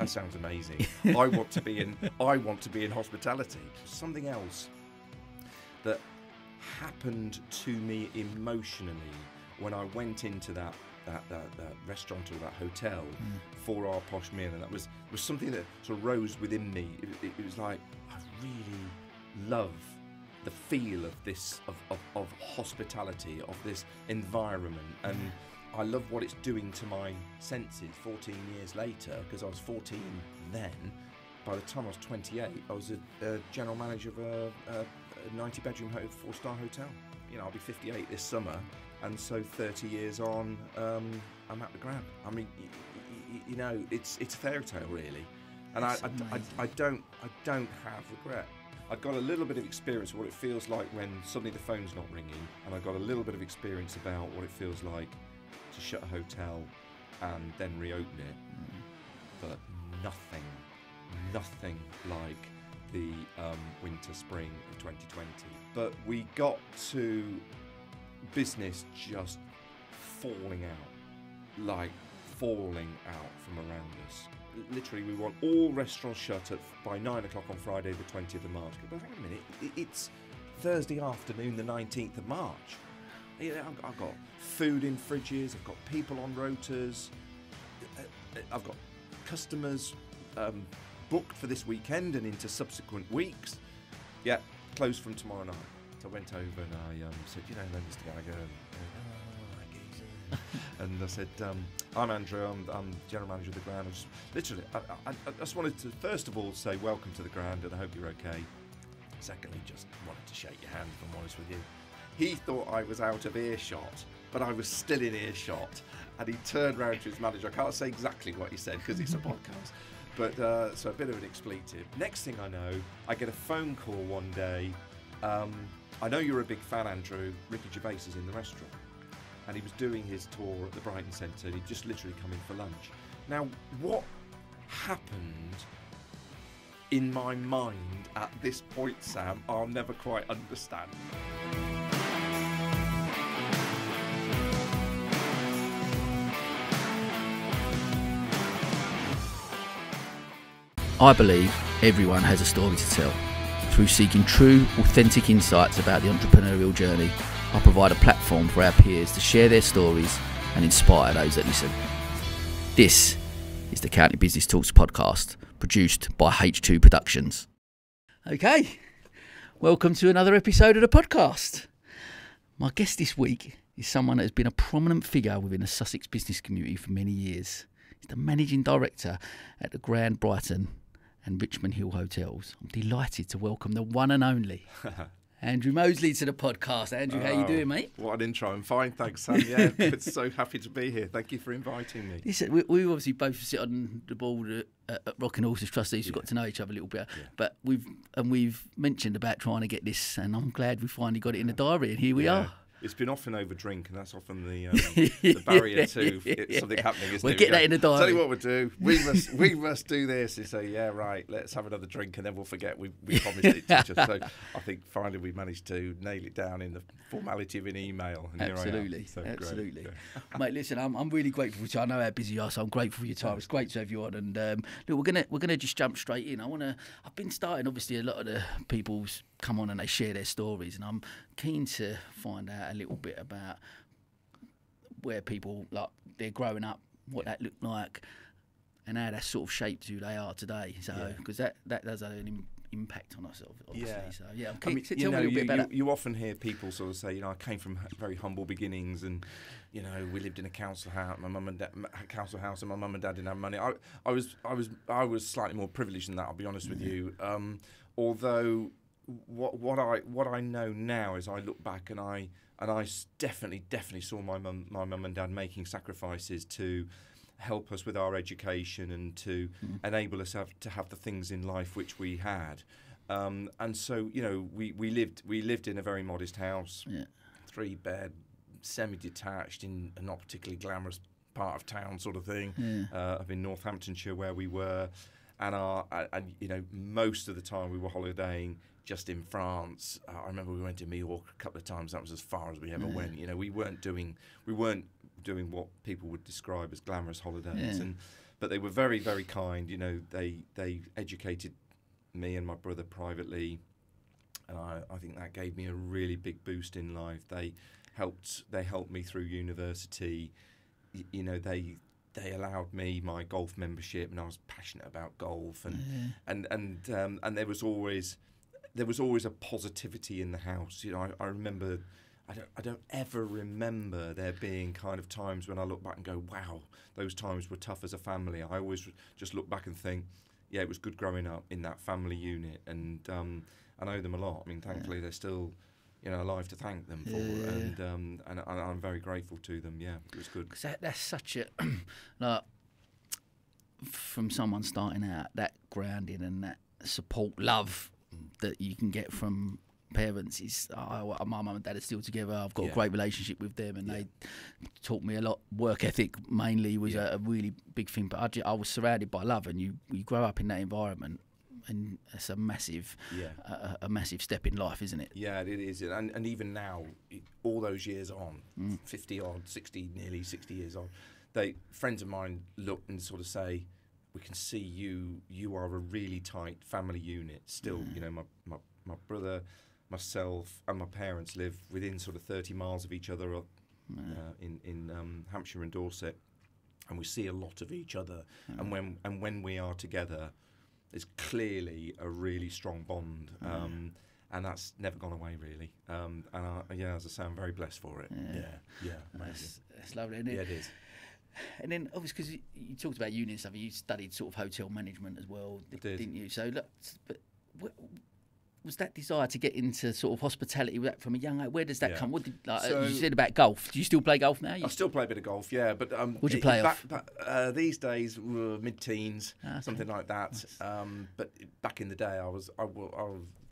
That sounds amazing. I want to be in hospitality. Something else that happened to me emotionally when I went into that restaurant or that hotel for our posh meal, and that was something that sort of rose within me. It was like, I really love the feel of this of hospitality, of this environment, and I love what it's doing to my senses 14 years later, because I was 14 then. By the time I was 28, I was a general manager of a 90-bedroom 4-star hotel. You know, I'll be 58 this summer, and so 30 years on, I'm at the Grand. I mean, you know, it's a fairy tale, really, and I don't have regret. I got a little bit of experience of what it feels like when suddenly the phone's not ringing, and I got a little bit of experience about what it feels like to shut a hotel and then reopen it, but nothing like the winter spring of 2020. But we got to business just falling out from around us. Literally, we want all restaurants shut by 9 o'clock on Friday the 20th of March. But hang a minute, it's Thursday afternoon the 19th of March. I've got food in fridges, I've got people on rotors, I've got customers booked for this weekend and into subsequent weeks. Yeah, closed from tomorrow night. So I went over and I said, you know, Mr. Gallagher, and I said, I'm Andrew, I'm General Manager of the Grand. I just wanted to, first of all, say welcome to the Grand and I hope you're okay. Secondly, just wanted to shake your hand, if I'm honest with you. He thought I was out of earshot, but I was still in earshot. And he turned round to his manager. I can't say exactly what he said because it's a podcast. But so a bit of an expletive. Next thing I know, I get a phone call one day. I know you're a big fan, Andrew. Ricky Gervais is in the restaurant. And he was doing his tour at the Brighton Centre. He'd just literally come in for lunch. Now, what happened in my mind at this point, Sam, I'll never quite understand. I believe everyone has a story to tell. Through seeking true, authentic insights about the entrepreneurial journey, I provide a platform for our peers to share their stories and inspire those that listen. This is the County Business Talks podcast, produced by H2 Productions. Okay, welcome to another episode of the podcast. My guest this week is someone that has been a prominent figure within the Sussex Business Community for many years. He's the Managing Director at the Grand, Brighton and Richmond Hill Hotels. I'm delighted to welcome the one and only Andrew Mosley to the podcast. Andrew, how you doing, mate? What an intro. I'm fine, thanks, Sam. Yeah, it's so happy to be here. Thank you for inviting me. Listen, we obviously both sit on the board at Rock and Horses Trustees. We've got to know each other a little bit. Yeah. But we've mentioned about trying to get this, and I'm glad we finally got it in the diary, and here we are. It's been often over drink, and that's often the barrier to something happening, isn't we'll it? Get that in the diary. Tell you what we'll do. We must do this. And say, yeah, right, let's have another drink, and then we'll forget we promised it to each other. So I think finally we managed to nail it down in the formality of an email. And absolutely. Here I am. So absolutely. Yeah. Mate, listen, I'm really grateful for you. I know how busy you are, so I'm grateful for your time. It's great to have you on. And look, we're gonna just jump straight in. I've been starting, obviously, a lot of the people's come on and they share their stories, and I'm keen to find out a little bit about where people, like, they're growing up, what that looked like, and how that sort of shaped who they are today. So, because that does have an impact on us, obviously. Yeah. So, yeah, I'm keen to tell me a little bit about that. You often hear people sort of say, I came from very humble beginnings, and we lived in a council house. My mum and dad, and my mum and dad didn't have money. I was slightly more privileged than that. I'll be honest with you. Although what I know now is I look back and I definitely saw my mum and dad making sacrifices to help us with our education and to enable us to have the things in life which we had. And so we lived in a very modest house, 3-bed, semi-detached in a not particularly glamorous part of town, sort of thing, up in Northamptonshire where we were, and most of the time we were holidaying just in France. I remember we went to Majorca a couple of times. That was as far as we ever went. We weren't doing what people would describe as glamorous holidays. And but they were very, very kind. You know, they educated me and my brother privately, and I think that gave me a really big boost in life. They helped me through university. You know, they allowed me my golf membership, and I was passionate about golf, and there was always a positivity in the house. You know, I remember. I don't ever remember there being kind of times when I look back and go, wow, those times were tough as a family. I always just look back and think, yeah, it was good growing up in that family unit, and I know them a lot. I mean, thankfully they're still, you know, alive to thank them for, and I'm very grateful to them. Yeah, it was good. 'Cause that's such a like, from someone starting out, that grounding and that support, love that you can get from parents is. My mum and dad are still together. I've got a great relationship with them, and they taught me a lot. Work ethic mainly was a really big thing, but I was surrounded by love, and you grow up in that environment, and it's a massive step in life, isn't it? Yeah, it is, and even now, all those years on, 50 odd, 60, nearly 60 years on, friends of mine look and sort of say, we can see you are a really tight family unit still. You know, my brother, myself and my parents live within sort of 30 miles of each other in Hampshire and Dorset, and we see a lot of each other. And when we are together, there's clearly a really strong bond, and that's never gone away really. And as I say, I'm very blessed for it. Yeah, amazing. That's lovely, isn't it? Yeah, it is. And then obviously, because you talked about uni and stuff, you studied sort of hotel management as well, didn't you? So look, but was that desire to get into sort of hospitality, was that from a young age? Where does that come? What did, you said about golf. Do you still play golf now? I still play a bit of golf, yeah. But would you play off? These days, mid-teens, something like that. Nice. But back in the day, I was,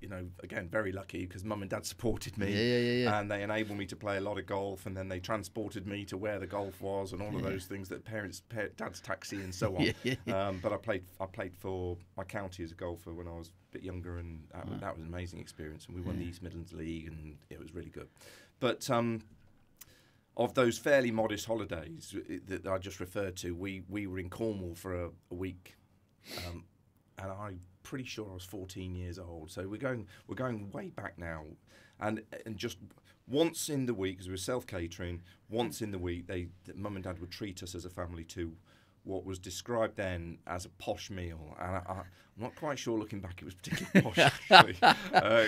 you know, again, very lucky because mum and dad supported me, and they enabled me to play a lot of golf, and then they transported me to where the golf was, and all of those things that dad's taxi and so on. But I played for my county as a golfer when I was a bit younger, and that was an amazing experience, and we won the East Midlands League, and it was really good. But of those fairly modest holidays that I just referred to, we were in Cornwall for a week, and I'm pretty sure I was 14 years old. So we're going way back now, and just once in the week, because we were self-catering, once in the week, mum and dad would treat us as a family to what was described then as a posh meal, and I'm not quite sure looking back it was particularly posh actually,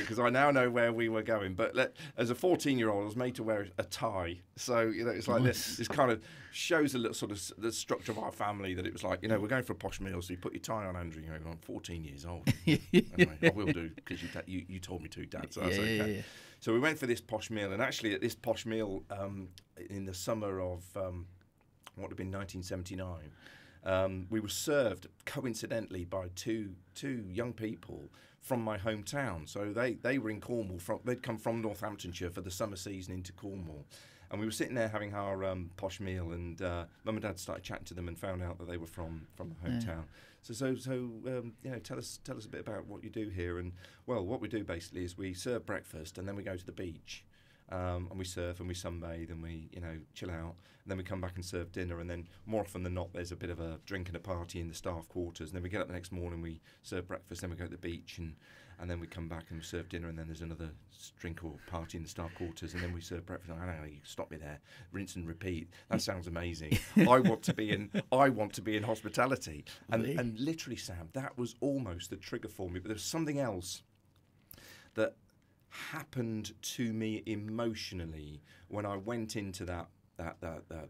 because I now know where we were going. But as a 14-year-old, I was made to wear a tie, so you know it's like this kind of shows a little sort of the structure of our family, that it was like, you know, we're going for a posh meal, so you put your tie on, Andrew. You know, I'm 14 years old. Anyway, I will do because you told me to, Dad. So that's okay. Yeah. So we went for this posh meal, and actually at this posh meal in the summer of what would have been 1979, we were served coincidentally by two young people from my hometown. So they were in Cornwall. They'd come from Northamptonshire for the summer season into Cornwall, and we were sitting there having our posh meal, and mum and dad started chatting to them and found out that they were from the hometown. So you know, tell us a bit about what you do here. And well, what we do basically is we serve breakfast, and then we go to the beach. And we surf and we sunbathe and we, you know, chill out, and then we come back and serve dinner, and then more often than not there's a bit of a drink and a party in the staff quarters, and then we get up the next morning, we serve breakfast, then we go to the beach, and then we come back and we serve dinner, and then there's another drink or party in the staff quarters, and then we serve breakfast. I don't know, you stop me there, rinse and repeat. That sounds amazing. I want to be in hospitality, and literally, Sam, that was almost the trigger for me. But there's something else that happened to me emotionally when I went into that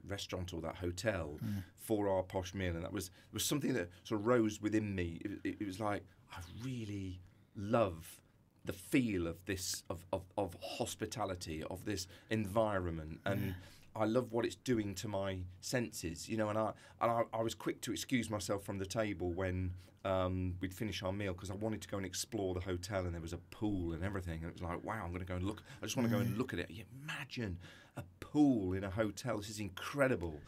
restaurant or that hotel for our posh meal, and that was something that sort of rose within me. It was like, I really love the feel of this of hospitality, of this environment, and I love what it's doing to my senses, you know. And I was quick to excuse myself from the table when we'd finish our meal, because I wanted to go and explore the hotel, and there was a pool and everything, and it was like, wow, I'm going to go and look. I just want to go and look at it. You imagine a pool in a hotel. This is incredible.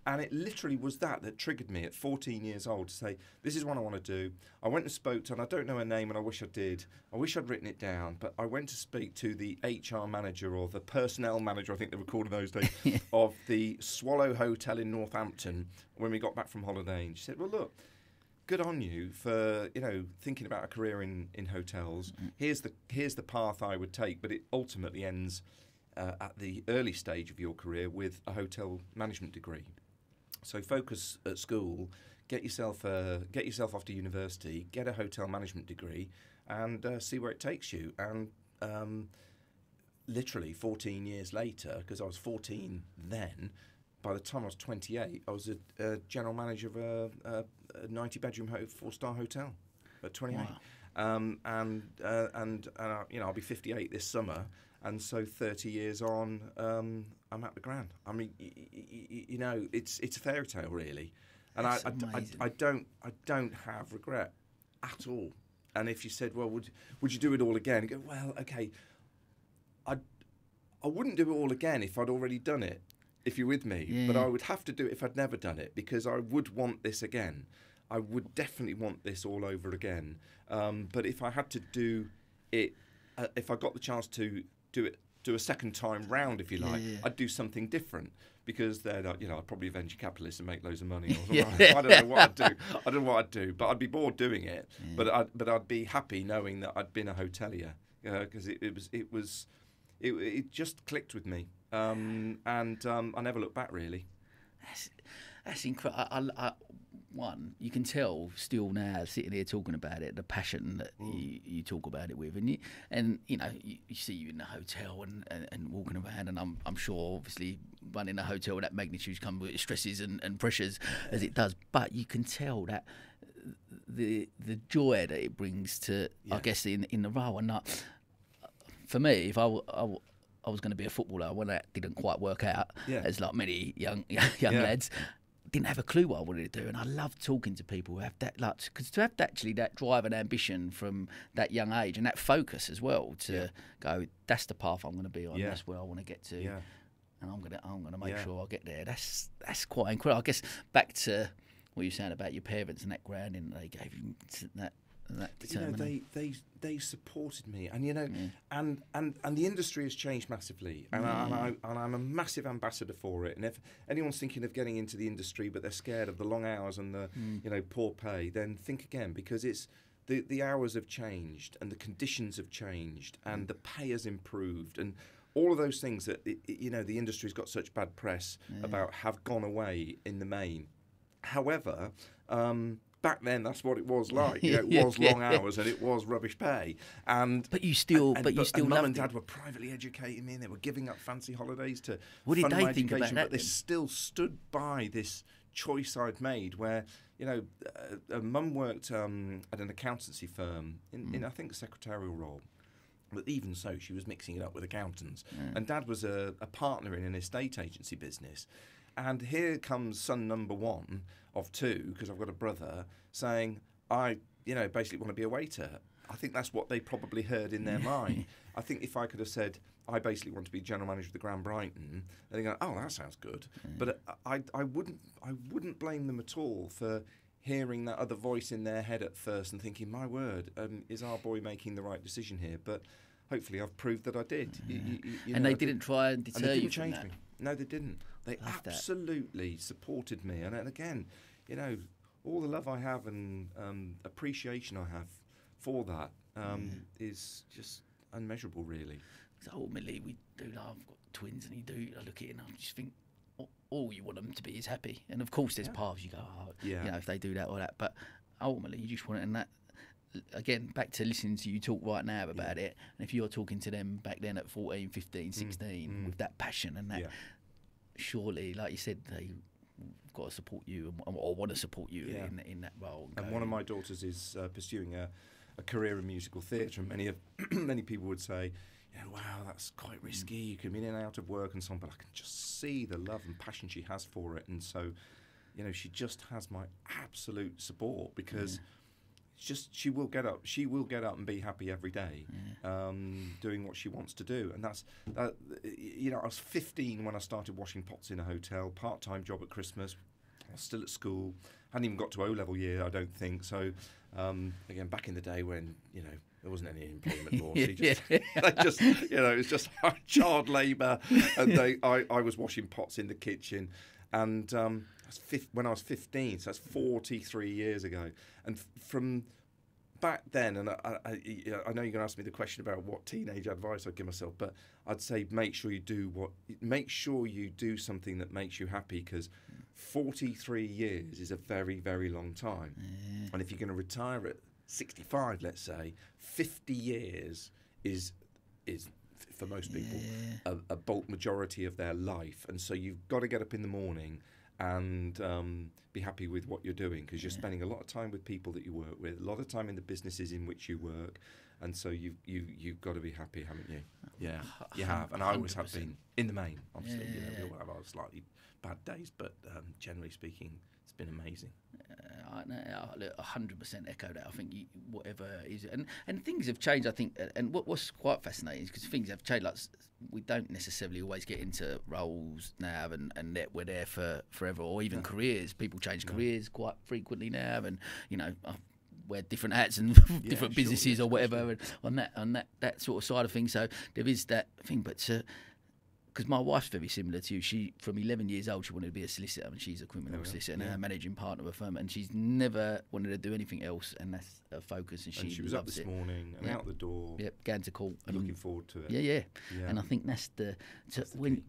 And it literally was that triggered me at 14 years old to say, this is what I want to do. I went and spoke to, and I don't know her name, and I wish I did. I wish I'd written it down, but I went to speak to the HR manager, or the personnel manager, I think they were called in those days, of the Swallow Hotel in Northampton when we got back from holiday. And she said, well, look, good on you for, thinking about a career in hotels. Here's the path I would take, but it ultimately ends at the early stage of your career with a hotel management degree. So focus at school, get yourself off to university, get a hotel management degree, and see where it takes you. And literally 14 years later, because I was 14 then, by the time I was 28, I was a general manager of a 90-bedroom 4-star hotel at 28. Wow. I'll be 58 this summer. And so 30 years on, I'm at the Grand. I mean, it's a fairy tale, really. And I don't have regret at all. And if you said, well, would you do it all again? You go, well, okay. I wouldn't do it all again if I'd already done it, if you're with me. Yeah. But I would have to do it if I'd never done it, because I would want this again. I would definitely want this all over again. But if I had to do it, if I got the chance to do a second time round, if you like, I'd do something different, because then I'd probably venture capitalist and make loads of money. Or I don't know what I'd do. I don't know what I'd do, but I'd be bored doing it. Yeah. But I'd be happy knowing that I'd been a hotelier, because it just clicked with me, and I never looked back, really. That's incredible. One, you can tell still now, sitting here talking about it, the passion that you talk about it with, and you see you in the hotel and walking around, and I'm sure obviously running a hotel of that magnitude comes with stresses and pressures as it does, but you can tell that the joy that it brings to, I guess, in the role. And for me, if I was going to be a footballer when that didn't quite work out, as like many young lads, didn't have a clue what I wanted to do. And I love talking to people who have that, because to have actually that drive and ambition from that young age, and that focus as well to go, that's the path I'm going to be on, that's where I want to get to, and I'm going to make sure I get there. That's quite incredible. I guess back to what you were saying about your parents and that grounding they gave you, that they supported me, and and the industry has changed massively, and I'm a massive ambassador for it. And if anyone's thinking of getting into the industry but they're scared of the long hours and the poor pay, then think again, because it's the hours have changed and the conditions have changed and the pay has improved, and all of those things that the industry's got such bad press about have gone away in the main. However, back then, that's what it was like. It was long hours and it was rubbish pay. But Mum and Dad were privately educating me, and they were giving up fancy holidays to fund my education. But they still stood by this choice I'd made, where Mum worked at an accountancy firm in I think a secretarial role. But even so, she was mixing it up with accountants. And Dad was a partner in an estate agency business. And here comes son number one of two, because I've got a brother, saying, I basically want to be a waiter. I think that's what they probably heard in their mind. I think if I could have said, I basically want to be general manager of the Grand Brighton, they go, oh, that sounds good. But I wouldn't blame them at all for hearing that other voice in their head at first and thinking, my word, is our boy making the right decision here? But hopefully I've proved that I did. And they didn't try and deter you from that? No, they didn't. They absolutely supported me. And again, all the love I have and appreciation I have for that is just unmeasurable, really. Because ultimately, we do love, I've got twins, and I look at it and I just think, all you want them to be is happy. And of course, there's paths you go, if they do that or that. But ultimately, you just want it. And that, again, back to listening to you talk right now about it. And if you're talking to them back then at 14, 15, 16, with that passion and that, surely, like you said, they've got to support you or want to support you in that role. And one of my daughters is pursuing a career in musical theatre, and many people would say, wow, that's quite risky. You can be in and out of work and so on, but I can just see the love and passion she has for it. And so, she just has my absolute support, because she will get up and be happy every day, doing what she wants to do. And that's that. You know, I was 15 when I started washing pots in a hotel, part-time job at Christmas. I was still at school, hadn't even got to O-level year, I don't think. So again, back in the day when, you know, there wasn't any employment law. They just, you know, it was just child labour, and I was washing pots in the kitchen, and when I was 15, so that's 43 years ago. And from back then, and I know you're going to ask me the question about what teenage advice I'd give myself, but I'd say make sure you do something that makes you happy, because 43 years is a very, very long time. Yeah. And if you're going to retire at 65, let's say, 50 years is for most people a bulk majority of their life. And so you've got to get up in the morning and be happy with what you're doing, because you're spending a lot of time with people that you work with, a lot of time in the businesses in which you work, and so you've got to be happy, haven't you? Yeah, you have, and I always have been, in the main. Obviously, you know, we all have our slightly bad days, but generally speaking, it's been amazing. I 100% echo that. I think whatever is, and things have changed. I think, and what's quite fascinating is because things have changed. Like, we don't necessarily always get into roles now, and that we're there for forever, or even careers. People change careers quite frequently now, and you know, wear different hats and different businesses or whatever, and on that sort of side of things. So there is that thing, but. Because my wife's very similar to you. She, from 11 years old, she wanted to be a solicitor, and she's a criminal solicitor and a managing partner of a firm, and she's never wanted to do anything else, and that's her focus, and she was up this morning and out the door. Yep, going to court. And looking forward to it. Yeah. And I think that's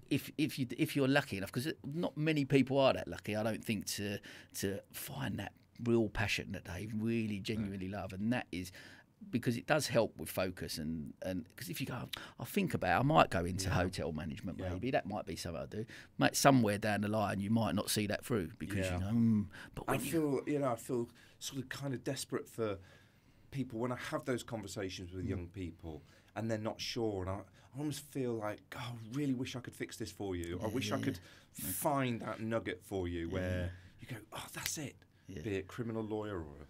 if you're lucky enough, because not many people are that lucky, I don't think, to find that real passion that they really genuinely love, and that is. Because it does help with focus, and because if you go, I might go into hotel management, maybe that might be something I do. Somewhere down the line, you might not see that through because you know. But I feel sort of kind of desperate for people when I have those conversations with young people, and they're not sure, and I almost feel like, I really wish I could fix this for you. I wish I could find that nugget for you where you go, oh, that's it. Be it criminal lawyer or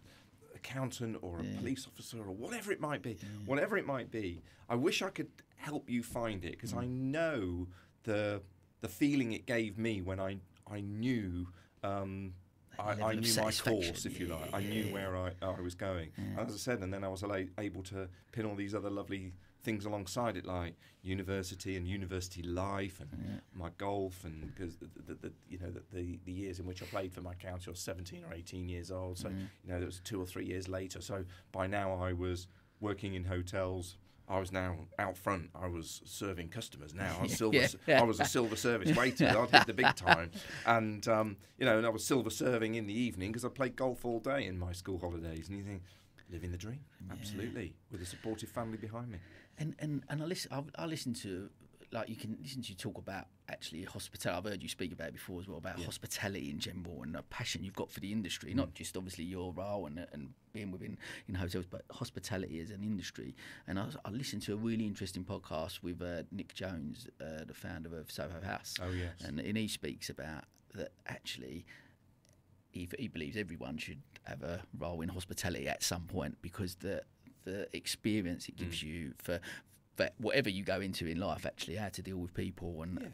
accountant or a police officer or whatever it might be, I wish I could help you find it, because I know the feeling it gave me when I knew I knew my course, if you like. I knew where I was going. As I said, and then I was able to pin all these other lovely things alongside it, like university and university life, and my golf, and because the years in which I played for my county, I was 17 or 18 years old, so you know, it was 2 or 3 years later. So by now I was working in hotels. I was now out front. I was serving customers now. I was a silver service waiter. I'd hit the big time, and and I was silver serving in the evening because I played golf all day in my school holidays. And you think, living the dream, absolutely, with a supportive family behind me. And I listen to, like, you can listen to you talk about actually hospitality. I've heard you speak about it before as well, about hospitality in general and the passion you've got for the industry, not just obviously your role and being within in hotels, but hospitality as an industry. And I listened to a really interesting podcast with Nick Jones, the founder of Soho House. Oh yes. And he speaks about that actually he believes everyone should have a role in hospitality at some point, because the experience it gives you for whatever you go into in life, actually how to deal with people and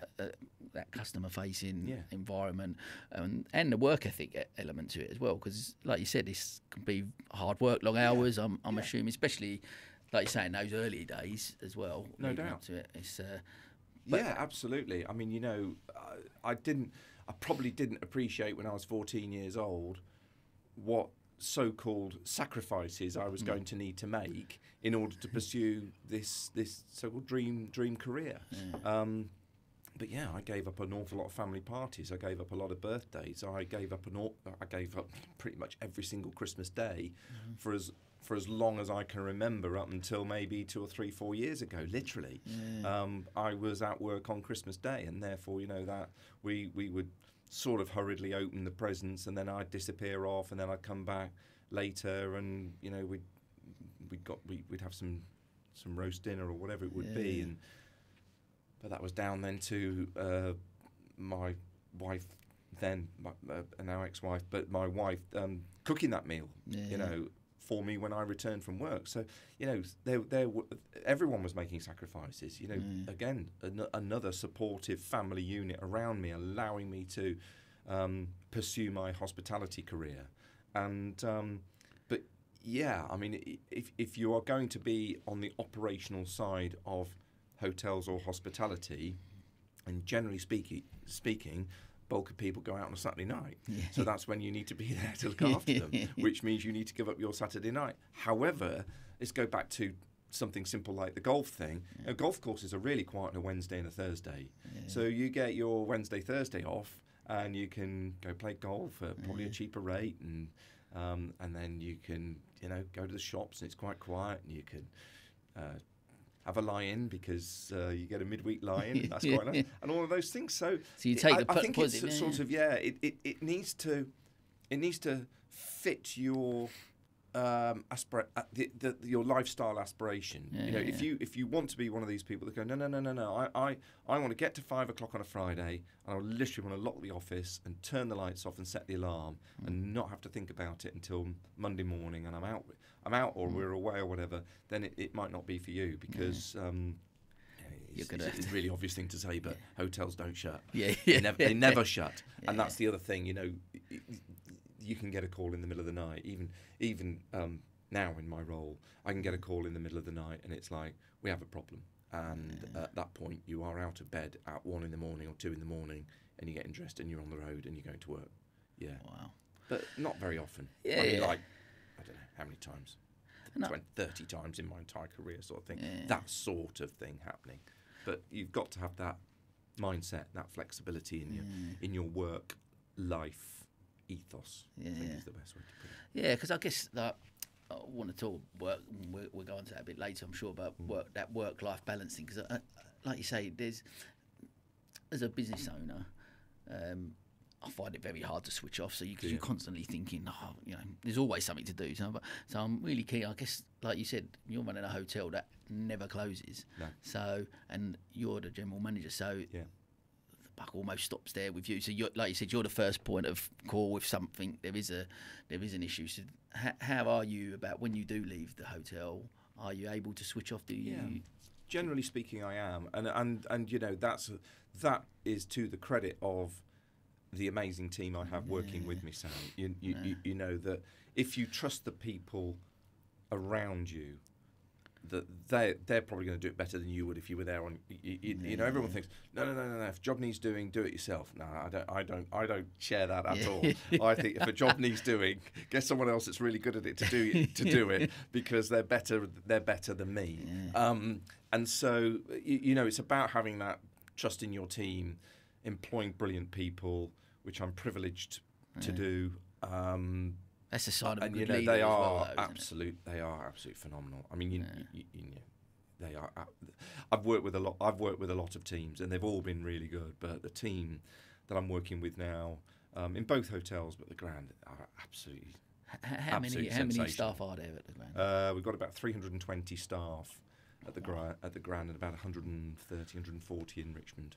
that customer facing environment, and the work ethic element to it as well, because like you said, this can be hard work, long hours. I'm assuming, especially like you say, in those early days as well. No doubt. To it. It's, absolutely. I mean, I probably didn't appreciate when I was 14 years old what so-called sacrifices I was going to need to make in order to pursue this so-called dream career. But I gave up an awful lot of family parties. I gave up a lot of birthdays. I gave up pretty much every single Christmas day for as long as I can remember, up until maybe 2 or 3, 4 years ago. Literally, I was at work on Christmas Day, and therefore, that we would sort of hurriedly open the presents, and then I'd disappear off, and then I'd come back later, and we'd have some roast dinner or whatever it would be, but that was down then to my wife then, now ex-wife, but my wife cooking that meal, for me when I returned from work. So, you know, everyone was making sacrifices. You know, again, another supportive family unit around me, allowing me to pursue my hospitality career. And but yeah, I mean, if you are going to be on the operational side of hotels or hospitality, and generally speaking, bulk of people go out on a Saturday night. So that's when you need to be there to look after them, which means you need to give up your Saturday night. However, let's go back to something simple like the golf thing. You know, golf courses are really quiet on a Wednesday and a Thursday. So you get your Wednesday, Thursday off, and you can go play golf at probably a cheaper rate, and then you can, you know, go to the shops and it's quite quiet, and you can have a lie-in because you get a midweek lie-in, and that's quite nice, and all of those things. So you take I think it's sort of it needs to fit your your lifestyle aspiration. You know, if you want to be one of these people that go, no, I want to get to 5 o'clock on a Friday, and I literally want to lock the office and turn the lights off and set the alarm and not have to think about it until Monday morning, and I'm out, or we're away or whatever. Then it might not be for you, because it's a really obvious thing to say, but hotels don't shut. They never shut, and that's the other thing. You know, you can get a call in the middle of the night. Even now in my role, I can get a call in the middle of the night, and it's like, we have a problem. And at that point, you are out of bed at 1 in the morning or 2 in the morning, and you're getting dressed, and you're on the road, and you're going to work. Yeah. Wow. But not very often. I mean, like, I don't know how many times. 30 times in my entire career, sort of thing. That sort of thing happening. But you've got to have that mindset, that flexibility in your work life ethos. I think is the best way to put it. Yeah, because I guess that I want to talk work. We'll go on to that a bit later, I'm sure, about work-life balancing. Because, like you say, as a business owner, I find it very hard to switch off. So you're constantly thinking, you know, there's always something to do. So I'm really keen. I guess, like you said, you're running a hotel that never closes. No. So, and you're the general manager. So the buck almost stops there with you. So you're, like you said, you're the first point of call with something. There is an issue. So how are you about when you do leave the hotel? Are you able to switch off? Do you? Yeah. Generally speaking, I am, and you know, that is to the credit of the amazing team I have working with me, Sam. You know that if you trust the people around you, that they're probably going to do it better than you would if you were there on. You know, everyone thinks no. If a job needs doing, do it yourself. No, I don't share that at all. I think if a job needs doing, get someone else that's really good at it to do it, because they're better than me. And so you know, it's about having that trust in your team, employing brilliant people, which I'm privileged to do. That's a sign of a good you know, leader. They as are well, though, absolute. They are absolutely phenomenal. I mean, you know, they are. I've worked with a lot of teams, and they've all been really good. But the team that I'm working with now, in both hotels, but the Grand, are absolutely. How many staff are there at the Grand? We've got about 320 staff at the Grand, and about 130, 140 in Richmond.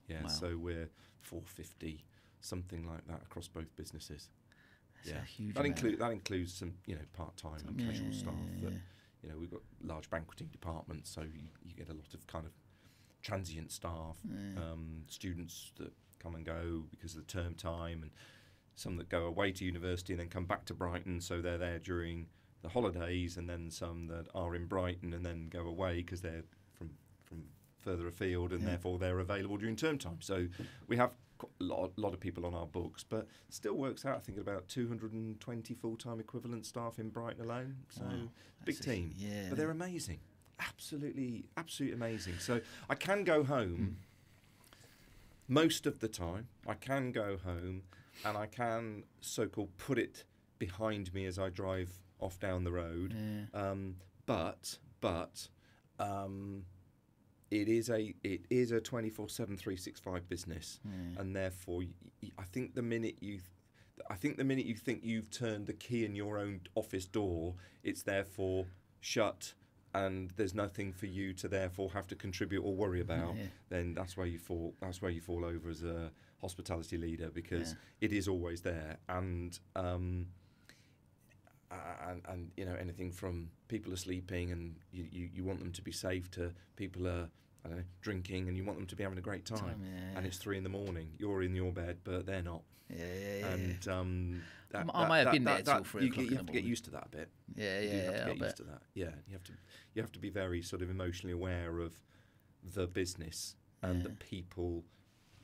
Yeah, so we're 450, something like that, across both businesses. That's a huge that amount. includes some, you know, part-time and casual staff. That, you know, we've got large banqueting departments, so you get a lot of kind of transient staff, students that come and go because of the term time, and some that go away to university and then come back to Brighton, so they're there during the holidays, and then some that are in Brighton and then go away because they're from further afield, and therefore they're available during term time. So we have a lot of people on our books, but still works out, I think, about 220 full-time equivalent staff in Brighton alone. So big team. But they're amazing. Absolutely amazing. So I can go home most of the time. I can go home, and I can so-called put it behind me as I drive off down the road. But it is a 24/7, 365 business, and therefore I think the minute you think you've turned the key in your own office door, it's therefore shut, and there's nothing for you to therefore have to contribute or worry about. Then that's where you fall over as a hospitality leader, because it is always there, and and you know, anything from people are sleeping and you want them to be safe to people are, I don't know, drinking and you want them to be having a great time. And it's 3 a.m. You're in your bed, but they're not. And I may have been there till 3 o'clock. You have to get used to that a bit. You have to get used to that. Yeah, you have to be very sort of emotionally aware of the business and the people,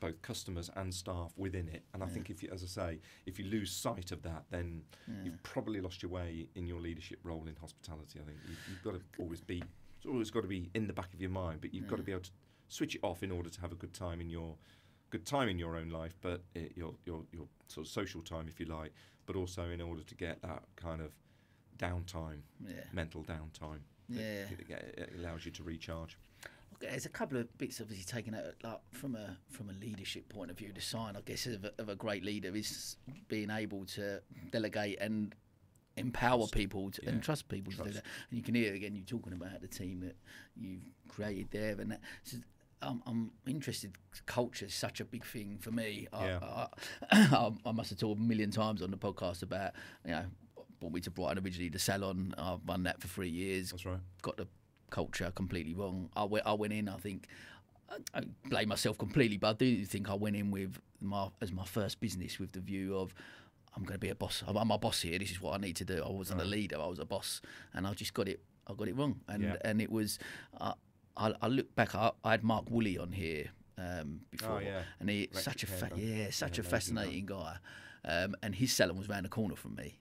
both customers and staff within it. And I think if you, as I say, if you lose sight of that, then you've probably lost your way in your leadership role in hospitality. I think you've got to always be, it's always got to be in the back of your mind, but you've got to be able to switch it off in order to have a good time in your own life, but your sort of social time, if you like, but also in order to get that kind of downtime, mental downtime. It allows you to recharge. There's a couple of bits obviously taken out, like from a leadership point of view. The sign, I guess, of a great leader is being able to delegate and empower people and trust people to do that. And you can hear again you talking about the team that you've created there, and that. So I'm interested. Culture is such a big thing for me. I must have talked a million times on the podcast about, you know, brought me to Brighton originally, the salon. I've run that for 3 years. That's right. Got the culture completely wrong. I went in, I think, I blame myself completely, but I do think I went in with my first business with the view of, I'm going to be a boss. I'm a boss here. This is what I need to do. I wasn't a leader. I was a boss, and I just got it wrong. And it was. I look back. I had Mark Woolley on here before, and he's such a fascinating guy. And his salon was round the corner from me.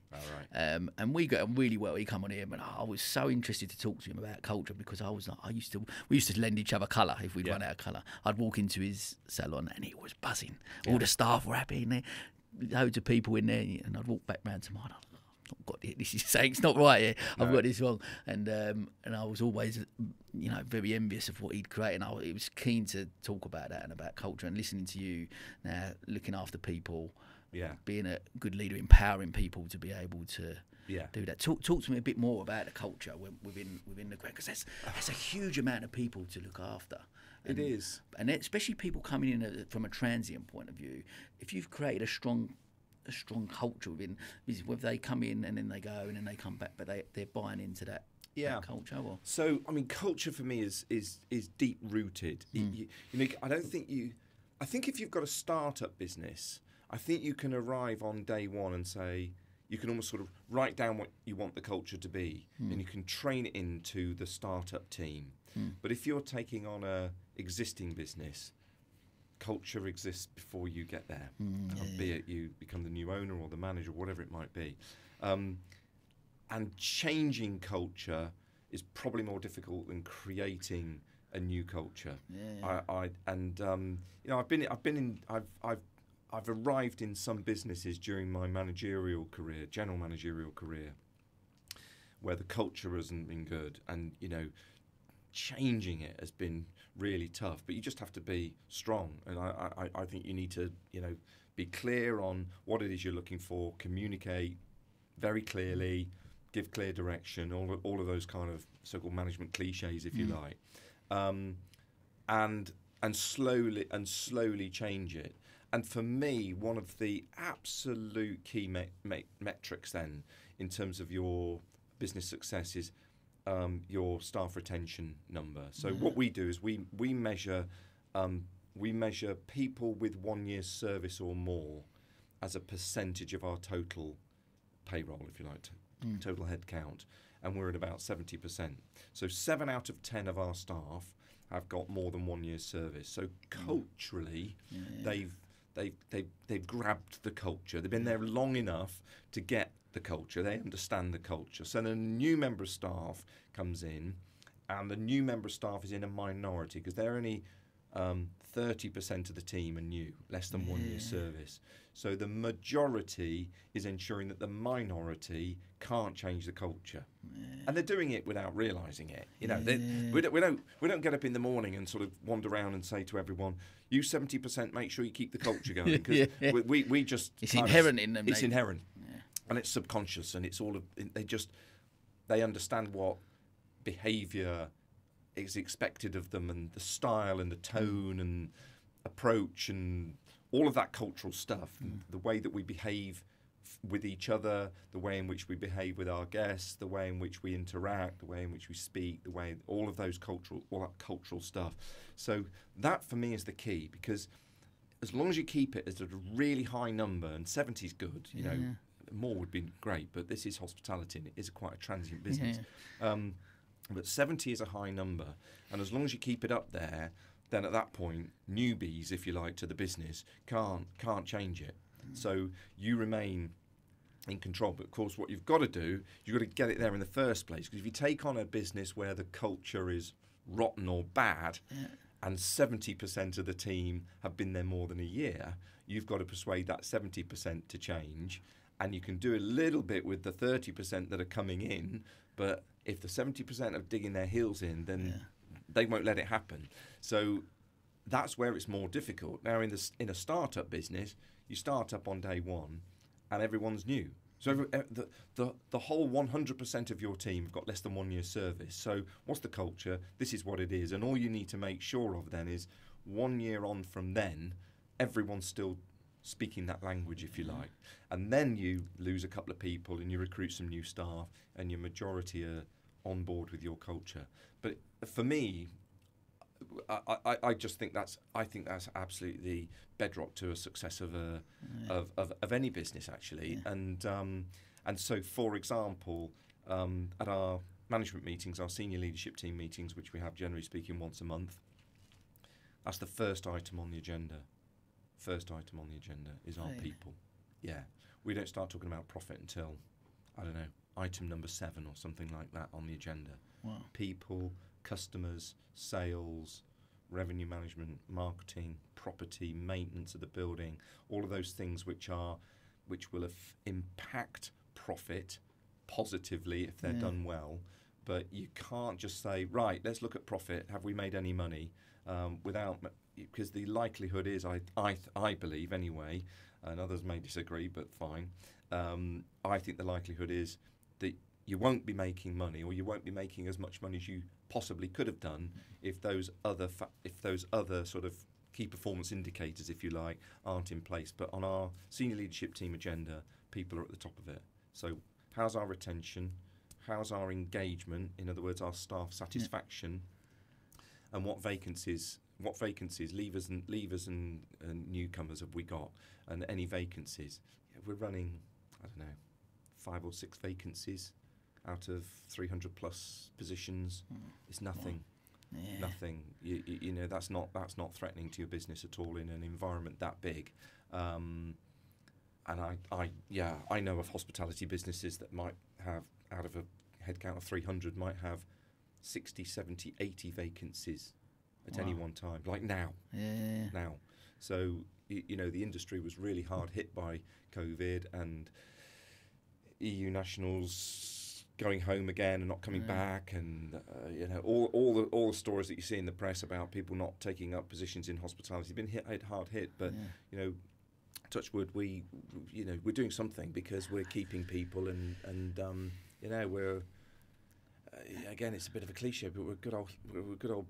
And we got on really well. He come on here, and I was so interested to talk to him about culture because I was like, we used to lend each other colour if we'd run out of colour. I'd walk into his salon and he was buzzing. All the staff were happy in there, loads of people in there, and I'd walk back round to mine. I've got it. This is saying it's not right here. I've got this wrong, and I was always, you know, very envious of what he'd create, and I was keen to talk about that and about culture and listening to you now, looking after people, being a good leader, empowering people to be able to do that. Talk to me a bit more about the culture within the Grand, because that's a huge amount of people to look after. It is, and especially people coming in from a transient point of view. If you've created a strong culture within, whether they come in and then they go and then they come back, but they're buying into that culture. Or? So I mean, culture for me is deep rooted. You know, I think if you've got a startup business, I think you can arrive on day one and say, you can almost sort of write down what you want the culture to be, and you can train it into the startup team. But if you're taking on a existing business, culture exists before you get there, be it you become the new owner or the manager, whatever it might be. And changing culture is probably more difficult than creating a new culture. You know, I've arrived in some businesses during my general managerial career, where the culture hasn't been good, and you know, changing it has been really tough. But you just have to be strong, and I think you need to, you know, be clear on what it is you're looking for, communicate very clearly, give clear direction, all of those kind of so-called management cliches, if you like, and slowly change it. And for me, one of the absolute key metrics then in terms of your business success is your staff retention number. So what we do is we measure people with 1 year's service or more as a percentage of our total payroll, if you like, total head count, and we're at about 70%. So 7 out of 10 of our staff have got more than 1 year's service. So culturally, they've grabbed the culture. They've been there long enough to get the culture. They understand the culture. So then a new member of staff comes in, and the new member of staff is in a minority because they're only 30% of the team are new, less than 1 year's service. So the majority is ensuring that the minority can't change the culture, and they're doing it without realising it. You know, we don't get up in the morning and sort of wander around and say to everyone, "You 70%, make sure you keep the culture going," because we just it's inherent in them. It's inherent, and it's subconscious, and it's all of they understand what behaviour is expected of them, and the style and the tone and approach and all of that cultural stuff, and the way that we behave with each other, the way in which we behave with our guests, the way in which we interact, the way in which we speak, all of those all that cultural stuff. So that for me is the key, because as long as you keep it at a really high number, and 70 is good, you know, more would be great, but this is hospitality and it is quite a transient business. But 70 is a high number, and as long as you keep it up there, then at that point, newbies, if you like, to the business can't change it. So you remain in control. But of course, what you've got to do, you've got to get it there in the first place. Because if you take on a business where the culture is rotten or bad, and 70% of the team have been there more than a year, you've got to persuade that 70% to change. And you can do a little bit with the 30% that are coming in, but if the 70% are digging their heels in, then they won't let it happen. So that's where it's more difficult. Now, in a startup business, you start up on day one, and everyone's new. So the whole 100% of your team have got less than 1 year's service. So what's the culture? This is what it is. And all you need to make sure of then is 1 year on from then, everyone's still speaking that language, if you like. And then you lose a couple of people and you recruit some new staff, and your majority are on board with your culture. But for me, I just think that's absolutely bedrock to a success of any business, actually. And so, for example, at our management meetings, our senior leadership team meetings, which we have generally speaking once a month, that's the first item on the agenda. First item on the agenda is our people. Yeah, we don't start talking about profit until, I don't know, item number 7 or something like that on the agenda. Wow. People, customers, sales, revenue management, marketing, property, maintenance of the building, all of those things which will impact profit positively if they're done well. But you can't just say, right, let's look at profit. Have we made any money? Because the likelihood is, I believe anyway, and others may disagree, but fine. I think the likelihood is that you won't be making money, or you won't be making as much money as you possibly could have done if those other sort of key performance indicators, if you like, aren't in place. But on our senior leadership team agenda, people are at the top of it. So how's our retention? How's our engagement? In other words, our staff satisfaction, and what vacancies, leavers and newcomers have we got, and any vacancies? We're running, I don't know, 5 or 6 vacancies out of 300 plus positions. It's nothing. Nothing. You know, that's not threatening to your business at all in an environment that big. And I know of hospitality businesses that might have, out of a headcount of 300, might have 60, 70, 80 vacancies at any one time, like now. Now. So, you know, the industry was really hard hit by COVID, and EU nationals going home again and not coming back, and you know, all the stories that you see in the press about people not taking up positions in hospitality have been hard hit. But you know, touch wood, we're doing something because we're keeping people, and you know, we're again, it's a bit of a cliche, but we're a good old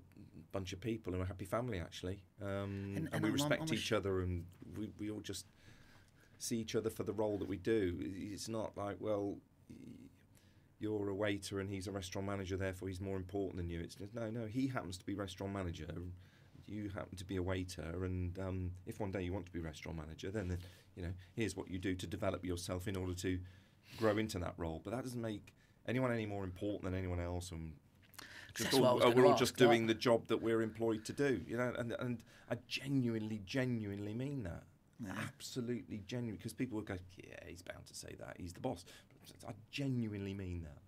bunch of people, and we're a happy family actually, and we respect each other, and we all just see each other for the role that we do. It's not like, well, you're a waiter and he's a restaurant manager, therefore he's more important than you. It's just, no, he happens to be restaurant manager, you happen to be a waiter, and if one day you want to be restaurant manager, then you know, here's what you do to develop yourself in order to grow into that role. But that doesn't make anyone any more important than anyone else, and we're all just doing the job that we're employed to do, you know. And I genuinely mean that. Absolutely genuine, because people will go, yeah, he's bound to say that, he's the boss. I genuinely mean that.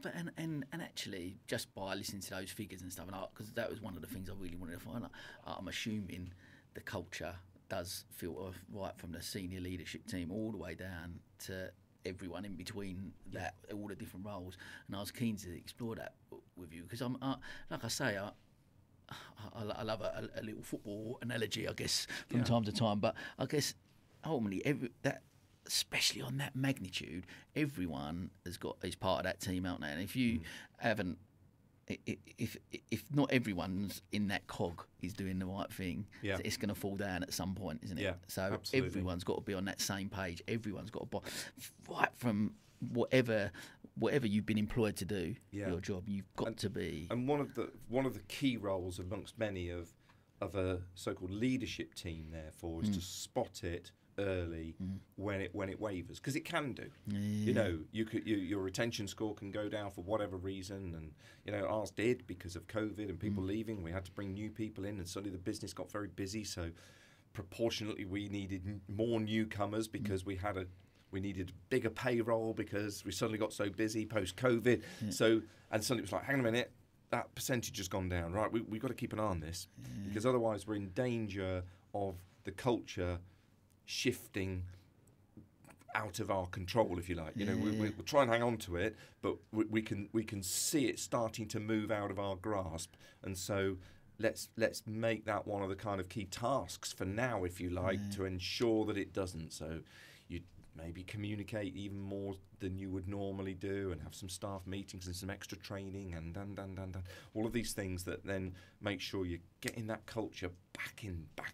But and actually, just by listening to those figures and stuff, and because that was one of the things I really wanted to find out, I'm assuming the culture does filter right from the senior leadership team all the way down to everyone in between that, all the different roles. And I was keen to explore that with you, because I'm like I say, I love a little football analogy, I guess, from time to time. But I guess ultimately, especially on that magnitude, everyone is part of that team, aren't they? And if you haven't, if not everyone's in that cog is doing the right thing, it's going to fall down at some point, isn't it? Yeah, so absolutely. Everyone's got to be on that same page. Everyone's got to right from whatever you've been employed to do your job. You've got to be. And one of the key roles amongst many of a so-called leadership team, therefore, is to spot it early when it wavers, because it can do. You know, your retention score can go down for whatever reason, and you know, ours did because of COVID and people leaving. We had to bring new people in, and suddenly the business got very busy. So proportionately, we needed more newcomers because we needed a bigger payroll because we suddenly got so busy post COVID. So suddenly it was like, hang on a minute, that percentage has gone down. Right, we've got to keep an eye on this because otherwise we're in danger of the culture shifting out of our control, if you like. You know, we'll try and hang on to it, but we can see it starting to move out of our grasp, and so let's make that one of the kind of key tasks for now, if you like, to ensure that it doesn't. So you maybe communicate even more than you would normally do, and have some staff meetings and some extra training, and all of these things that then make sure you're getting that culture back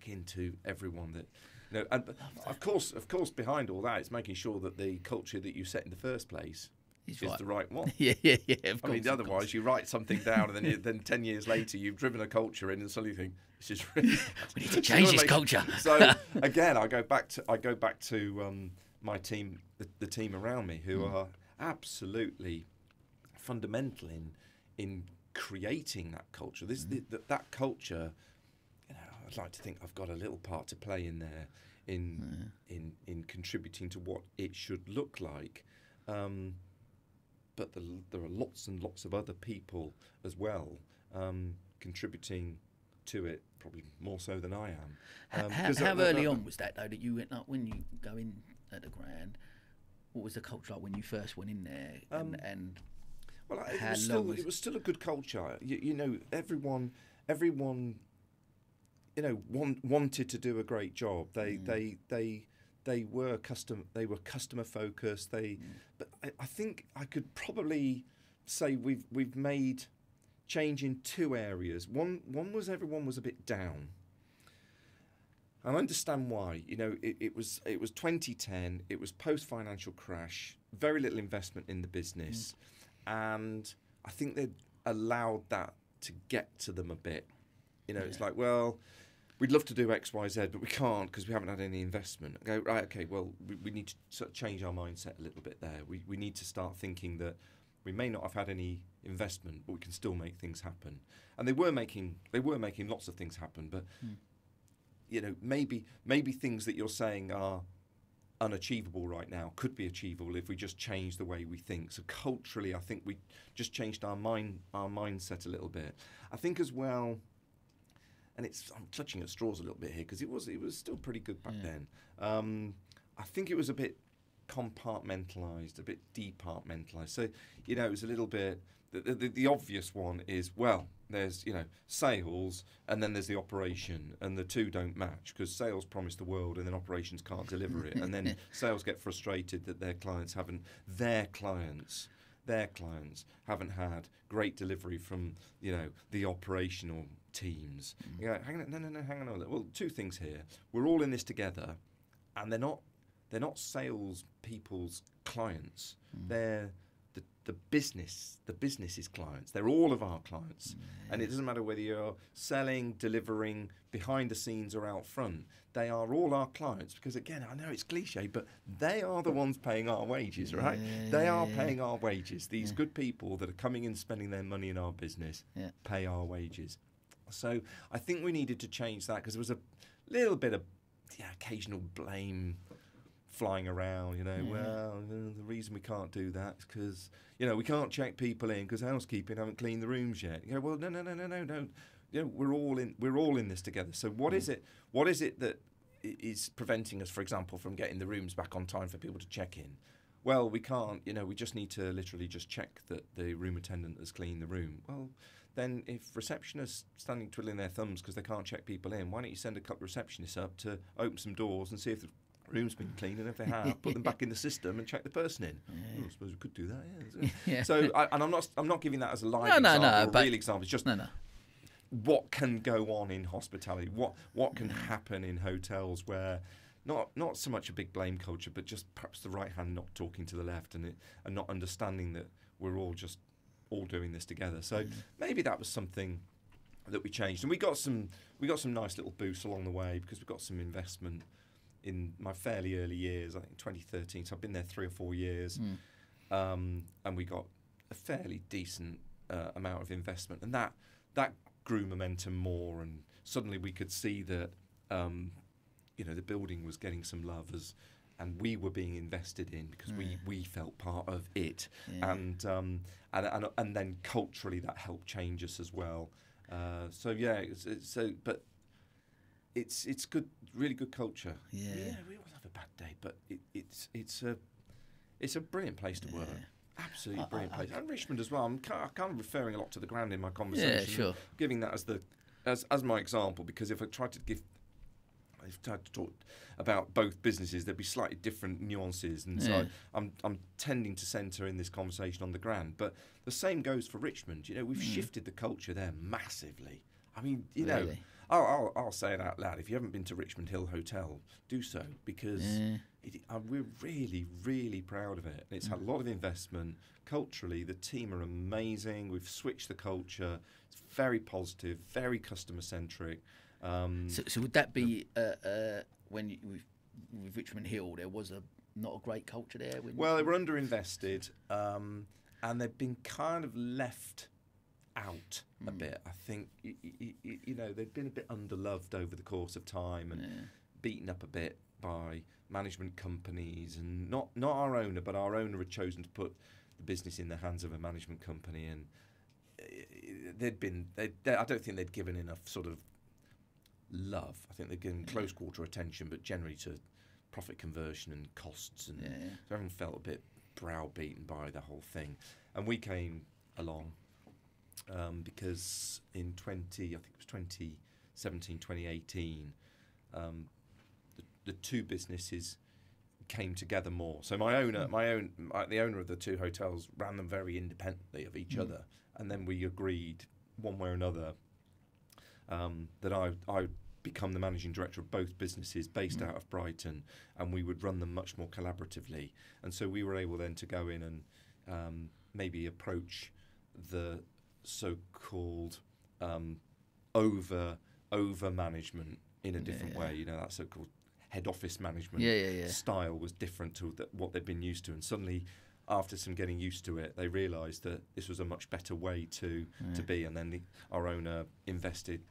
into everyone. That, you know, and of course, behind all that, it's making sure that the culture that you set in the first place is the right one. Yeah. Of course, Otherwise, you write something down, and then 10 years later, you've driven a culture in, and suddenly you think, this is really we need to change this culture. So again, I go back to my team, the team around me, who are absolutely fundamental in creating that culture. That culture. You know, I'd like to think I've got a little part to play in there, in contributing to what it should look like. But there are lots and lots of other people as well contributing to it, probably more so than I am. How early on was that, though, that you went up when you go in at the Grand? What was the culture like when you first went in there? Well, it was still a good culture. You know, everyone. You know, wanted to do a great job. They were customer focused. But I think I could probably say we've made change in two areas. One was everyone was a bit down. I understand why. You know, it was 2010. It was post financial crash. Very little investment in the business, and I think they allowed that to get to them a bit. You know, it's like, well, we'd love to do X, Y, Z, but we can't because we haven't had any investment. I go, right, okay, well, we need to sort of change our mindset a little bit there. We need to start thinking that we may not have had any investment, but we can still make things happen. And they were making lots of things happen, but you know, maybe things that you're saying are unachievable right now could be achievable if we just change the way we think. So culturally, I think we just changed our mindset a little bit. I think as well. And I'm clutching at straws a little bit here because it was still pretty good back then. I think it was a bit compartmentalised, a bit departmentalised. So, you know, it was a little bit. The obvious one is, well, there's, you know, sales, and then there's the operation, and the two don't match because sales promise the world, and then operations can't deliver it, and then sales get frustrated that their clients haven't had great delivery from, you know, the operational teams. You go, hang on a little. Well, two things here. We're all in this together, and they're not sales people's clients. They're the business's clients. They're all of our clients. And it doesn't matter whether you're selling, delivering, behind the scenes or out front. They are all our clients because, again, I know it's cliche, but they are the ones paying our wages, right? They are paying our wages. These good people that are coming in spending their money in our business pay our wages. So I think we needed to change that because there was a little bit of occasional blame flying around, you know, well, the reason we can't do that is because, you know, we can't check people in because housekeeping haven't cleaned the rooms yet. You go, well, no. You know, we're all in this together. So what is it that is preventing us, for example, from getting the rooms back on time for people to check in? Well, we can't, you know, we just need to literally just check that the room attendant has cleaned the room. Well, then if receptionists standing twiddling their thumbs because they can't check people in, why don't you send a couple of receptionists up to open some doors and see if the room's been cleaned, and if they have, put them back in the system and check the person in. Yeah. I suppose we could do that. Yeah. So, I'm not giving that as a live No, example or but a real example. It's just what can go on in hospitality, what can happen in hotels where not so much a big blame culture, but just perhaps the right hand not talking to the left, and not understanding that we're all doing this together. So maybe that was something that we changed, and we got some nice little boosts along the way, because we got some investment in my fairly early years. I think 2013. So I've been there 3 or 4 years, and we got a fairly decent amount of investment, and that grew momentum more, and suddenly we could see that the building was getting some love, and we were being invested in because we felt part of it, and then culturally that helped change us as well. But it's good, really good culture. Yeah, we always have a bad day, but it's a brilliant place to work. Absolutely brilliant place, and Richmond as well. I'm kind of referring a lot to the Grand in my conversation. Yeah, sure. Giving that as my example, because if I tried to talk about both businesses, there'd be slightly different nuances, and so I'm tending to centre in this conversation on the Grand. But the same goes for Richmond. We've shifted the culture there massively. I mean, Really? I'll say it out loud. If you haven't been to Richmond Hill Hotel, do so, because we're really, really proud of it. It's had a lot of investment. Culturally, the team are amazing. We've switched the culture. It's very positive, very customer-centric. So would that be with Richmond Hill, there was not a great culture there? Well, they were underinvested, and they've been kind of left out a bit. I think they've been a bit underloved over the course of time, and beaten up a bit by management companies, and not our owner, but our owner had chosen to put the business in the hands of a management company, and I don't think they'd given enough sort of love. I think they'd given close quarter attention, but generally to profit conversion and costs, and so everyone felt a bit browbeaten by the whole thing. And we came along because in 2017, 2018, the two businesses came together more. So the owner of the two hotels ran them very independently of each other, and then we agreed one way or another that I become the managing director of both businesses based out of Brighton, and we would run them much more collaboratively. And so we were able then to go in and maybe approach the so-called over management in a different way. That so-called head office management style was different to what they'd been used to, and suddenly, after some getting used to it, they realised that this was a much better way to be. And then our owner invested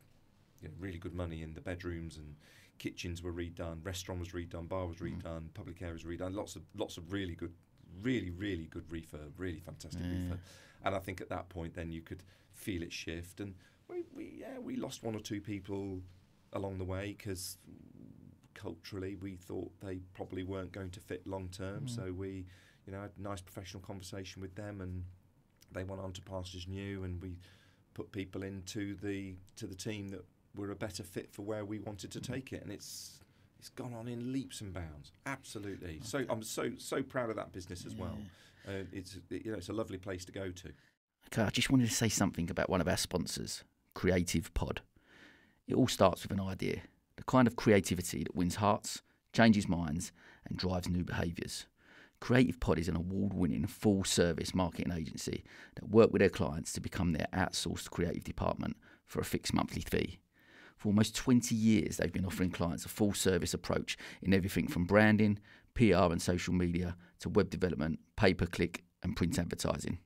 really good money in the bedrooms, and kitchens were redone, restaurant was redone, bar was redone, public areas were redone, lots of really good, really good refurb, really fantastic refurb. And I think at that point then you could feel it shift, and we lost 1 or 2 people along the way because culturally we thought they probably weren't going to fit long term. So we had a nice professional conversation with them, and they went on to pastures new, and we put people into the team that were a better fit for where we wanted to take it, and it's gone on in leaps and bounds. Absolutely. So I'm so proud of that business as well. It's a lovely place to go to. Okay, I just wanted to say something about one of our sponsors, Creative Pod. It all starts with an idea, the kind of creativity that wins hearts, changes minds, and drives new behaviours. Creative Pod is an award-winning full-service marketing agency that work with their clients to become their outsourced creative department for a fixed monthly fee. For almost 20 years, they've been offering clients a full-service approach in everything from branding, PR and social media, to web development, pay-per-click and print advertising.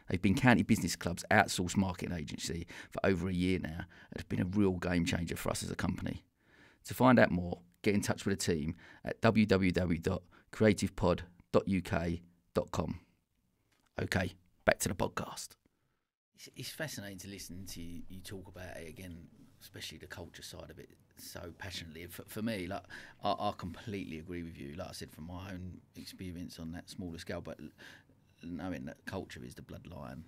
They've been County Business Club's outsourced marketing agency for over a year now, and it's been a real game changer for us as a company. To find out more, get in touch with the team at www.creativepod.uk.com. Okay, back to the podcast. It's fascinating to listen to you talk about it again, especially the culture side of it, so passionately. For me, like I completely agree with you. Like I said, from my own experience on that smaller scale, but knowing that culture is the bloodline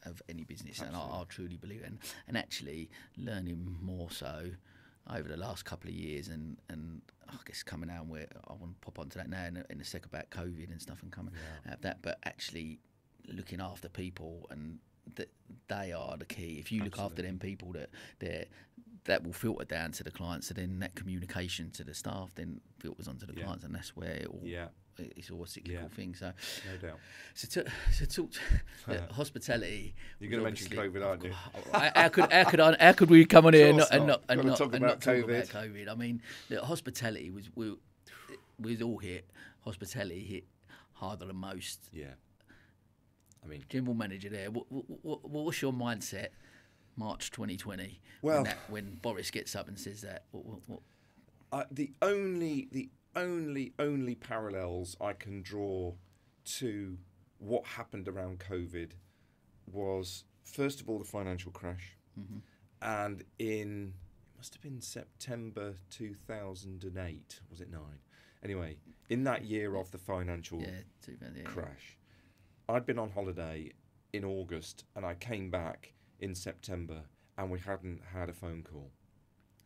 of any business, and I truly believe it. And actually learning more so over the last couple of years, and I guess coming out, where I want to pop onto that now in a sec about COVID and stuff and coming out of that, but actually looking after people, and they are the key. If you look after them people, that will filter down to the clients, so then that communication to the staff then filters onto the clients, and that's where it all, it's all a cyclical thing. So no doubt. So talk hospitality. You're going to mention COVID, aren't you? How could we come on here and not talk about COVID? I mean, hospitality was all hit. Hospitality hit harder than most. Yeah. I mean, general manager there. What's your mindset? March 2020. Well, when Boris gets up and says that. The only parallels I can draw to what happened around COVID was, first of all, the financial crash, and it must have been September 2008, was it 9? Anyway, in that year of the financial crash, I'd been on holiday in August, and I came back in September, and we hadn't had a phone call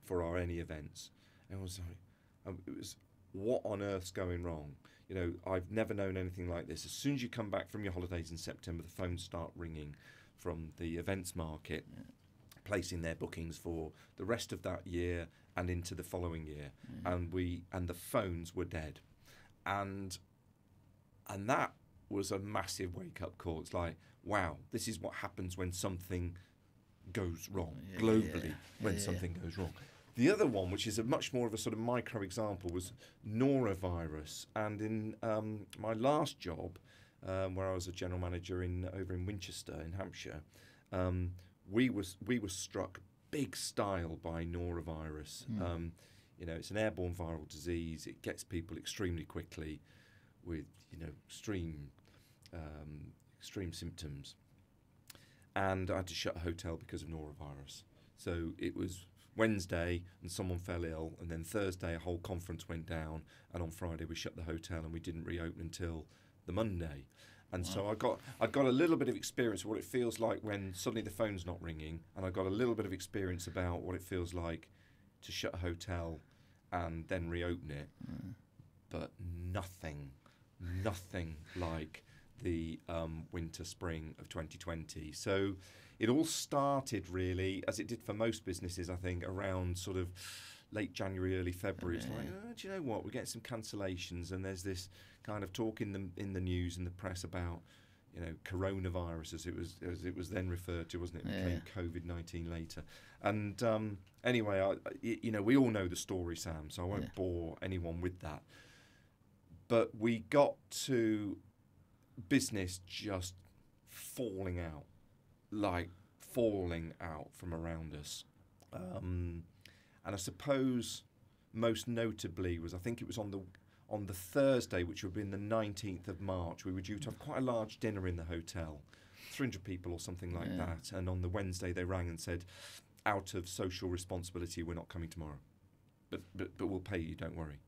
for any events. And I was like, it was, what on earth's going wrong? You know, I've never known anything like this. As soon as you come back from your holidays in September, the phones start ringing from the events market, placing their bookings for the rest of that year and into the following year. And the phones were dead. And that was a massive wake-up call. It's like, wow, this is what happens when something goes wrong globally, when something goes wrong. The other one, which is a much more of a sort of micro example, was norovirus. And in my last job, where I was a general manager over in Winchester in Hampshire, we were struck big style by norovirus. You know, it's an airborne viral disease. It gets people extremely quickly with, you know, extreme symptoms. And I had to shut a hotel because of norovirus. So it was Wednesday and someone fell ill, and then Thursday a whole conference went down, and on Friday we shut the hotel and we didn't reopen until the Monday. And so I got a little bit of experience of what it feels like when suddenly the phone's not ringing, and I got a little bit of experience about what it feels like to shut a hotel and then reopen it. But nothing like the winter spring of 2020. So it all started really, as it did for most businesses, I think, around sort of late January, early February. It's like, do you know what? We're getting some cancellations, and there's this kind of talk in the news and the press about, you know, coronavirus as it was then referred to, wasn't it? It became COVID-19 later. And anyway, you know, we all know the story, Sam, so I won't bore anyone with that. But we got to business just falling out from around us. And I suppose most notably was, I think it was on the Thursday, which would have been the 19th of March, we were due to have quite a large dinner in the hotel, 300 people or something like that. And on the Wednesday they rang and said, out of social responsibility, we're not coming tomorrow, but we'll pay you, don't worry.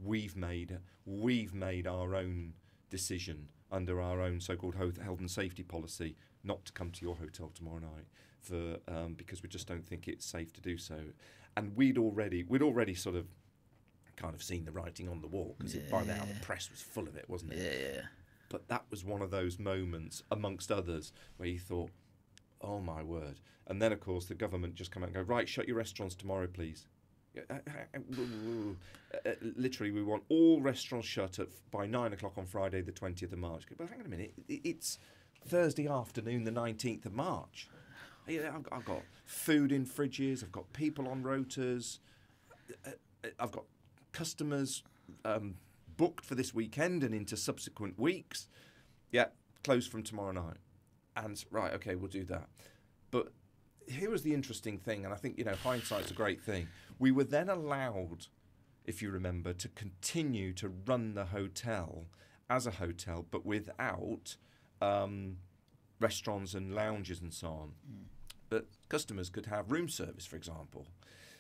We've made our own decision under our own so-called health and safety policy not to come to your hotel tomorrow night because we just don't think it's safe to do so. And we'd already sort of kind of seen the writing on the wall, because by now the press was full of it, wasn't it? But that was one of those moments, amongst others, where you thought, oh my word. And then of course the government just come out and go, right, shut your restaurants tomorrow, please. Literally, we want all restaurants shut by 9 o'clock on Friday, the 20th of March. But hang on a minute, it's Thursday afternoon, the 19th of March. I've got food in fridges, I've got people on rotors, I've got customers booked for this weekend and into subsequent weeks. Yeah, closed from tomorrow night. And right, okay, we'll do that. But here was the interesting thing, and I think, you know, hindsight's a great thing. We were then allowed, if you remember, to continue to run the hotel as a hotel, but without restaurants and lounges and so on. But customers could have room service, for example.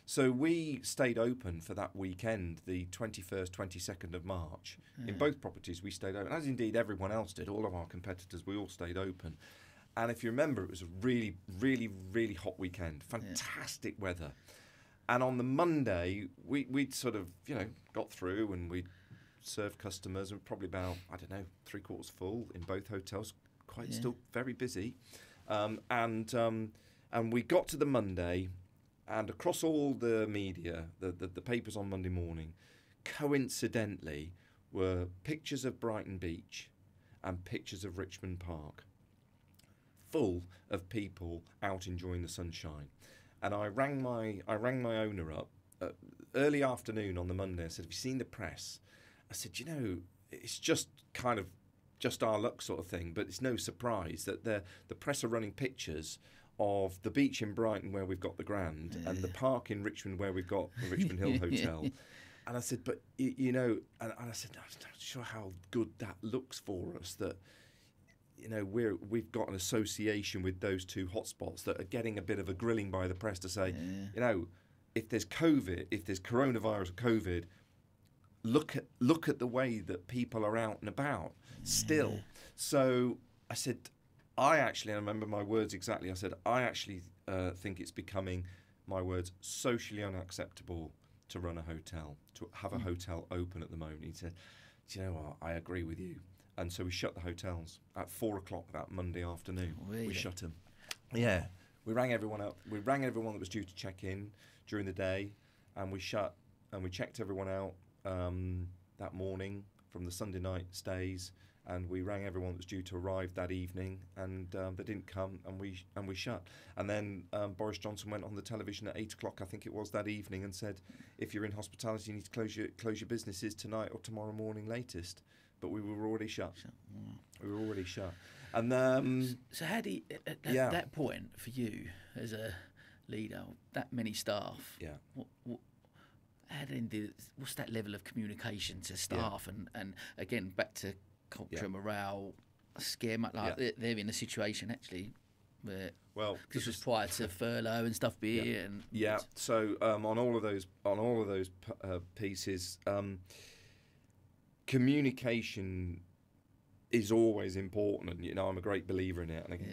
So we stayed open for that weekend, the 21st, 22nd of March. In both properties we stayed open, as indeed everyone else did. All of our competitors, we all stayed open. And if you remember, it was a really, really, really hot weekend. Fantastic weather. And on the Monday, we'd sort of, got through and we'd served customers, and probably about, I don't know, 3/4 full in both hotels, still very busy. And we got to the Monday, and across all the media, the papers on Monday morning, coincidentally, were pictures of Brighton Beach and pictures of Richmond Park, full of people out enjoying the sunshine. And I rang my owner up early afternoon on the Monday. I said, "Have you seen the press?" I said, it's just kind of just our luck sort of thing, but it's no surprise that the press are running pictures of the beach in Brighton where we've got the Grand and the park in Richmond where we've got the Richmond Hill Hotel. And I said, but and I said, I'm not sure how good that looks for us, that we've got an association with those two hotspots that are getting a bit of a grilling by the press to say, if there's COVID, if there's coronavirus or COVID, look at the way that people are out and about still. So I said, I remember my words exactly. I said, I actually think it's becoming, my words, socially unacceptable to run a hotel, to have a hotel open at the moment. He said, do you know what? I agree with you. And so we shut the hotels at 4:00 that Monday afternoon. Really? We shut them. Yeah. We rang everyone up. We rang everyone that was due to check in during the day, and we shut and we checked everyone out that morning from the Sunday night stays, and we rang everyone that was due to arrive that evening, and they didn't come, and we shut. And then Boris Johnson went on the television at 8:00, I think it was, that evening, and said, if you're in hospitality, you need to close your businesses tonight or tomorrow morning latest. But we were already shut. We were already shut. And so how do you, at that point for you as a leader, that many staff? Yeah. What's that level of communication to staff and again back to culture, morale, scare they're in a situation actually where this was prior to furlough and stuff so on all of those pieces, communication is always important, and I'm a great believer in it. And again,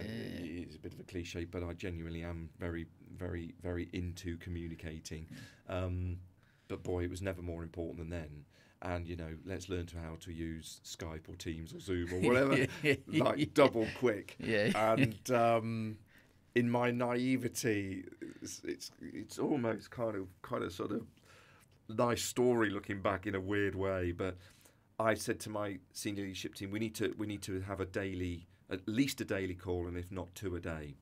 it's a bit of a cliche, but I genuinely am very, very, very into communicating. But boy, it was never more important than then. And let's learn how to use Skype or Teams or Zoom or whatever, like double quick. And in my naivety, it's almost kind of sort of nice story looking back in a weird way, but I said to my senior leadership team, we need to have at least a daily call, and if not 2 a day.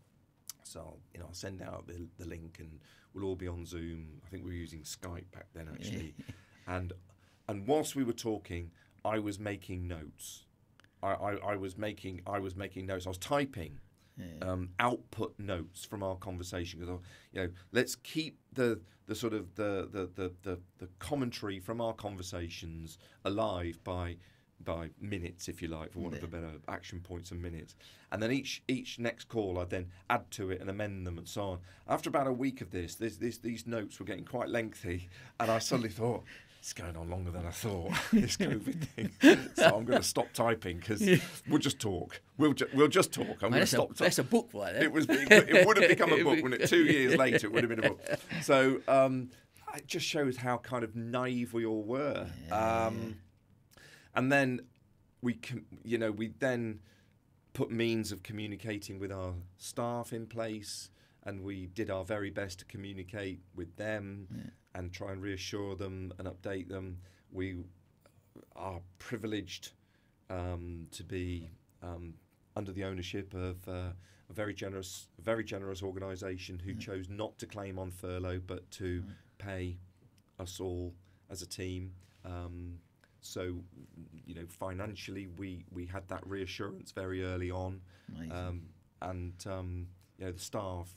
So I'll send out the link, and we'll all be on Zoom. I think we were using Skype back then actually, and whilst we were talking, I was making notes. I was making notes. I was typing output notes from our conversation, because let's keep the sort of the commentary from our conversations alive by minutes, if you like, for want of a better, action points and minutes. And then each next call I'd then add to it and amend them and so on. After about a week of this, these notes were getting quite lengthy, and I suddenly thought, it's going on longer than I thought, this COVID thing. So I'm going to stop typing, because we'll just talk. We'll just talk. I'm going to stop. That's a book, right? It would have become a book, wouldn't it? 2 years later, it would have been a book. So it just shows how kind of naive we all were. And then we then put means of communicating with our staff in place, and we did our very best to communicate with them and try and reassure them and update them. We are privileged to be under the ownership of a very generous organisation who chose not to claim on furlough, but to pay us all as a team. So, financially, we had that reassurance very early on, and the staff,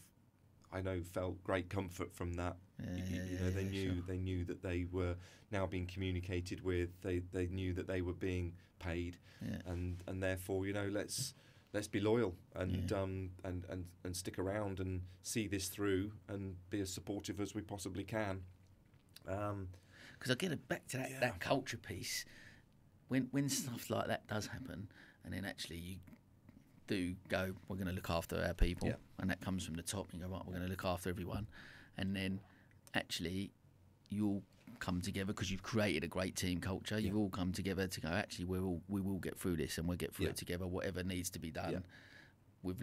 I know, felt great comfort from that. They knew that they were now being communicated with. They knew that they were being paid, and therefore, let's be loyal and stick around and see this through and be as supportive as we possibly can. Because I get back to that culture piece, when stuff like that does happen, and then actually you do go, we're going to look after our people, and that comes from the top, and you go, right, we're going to look after everyone, and then actually you all come together because you've created a great team culture. You've all come together to go, actually, we will get through this, and we'll get through it together, whatever needs to be done. Yeah. With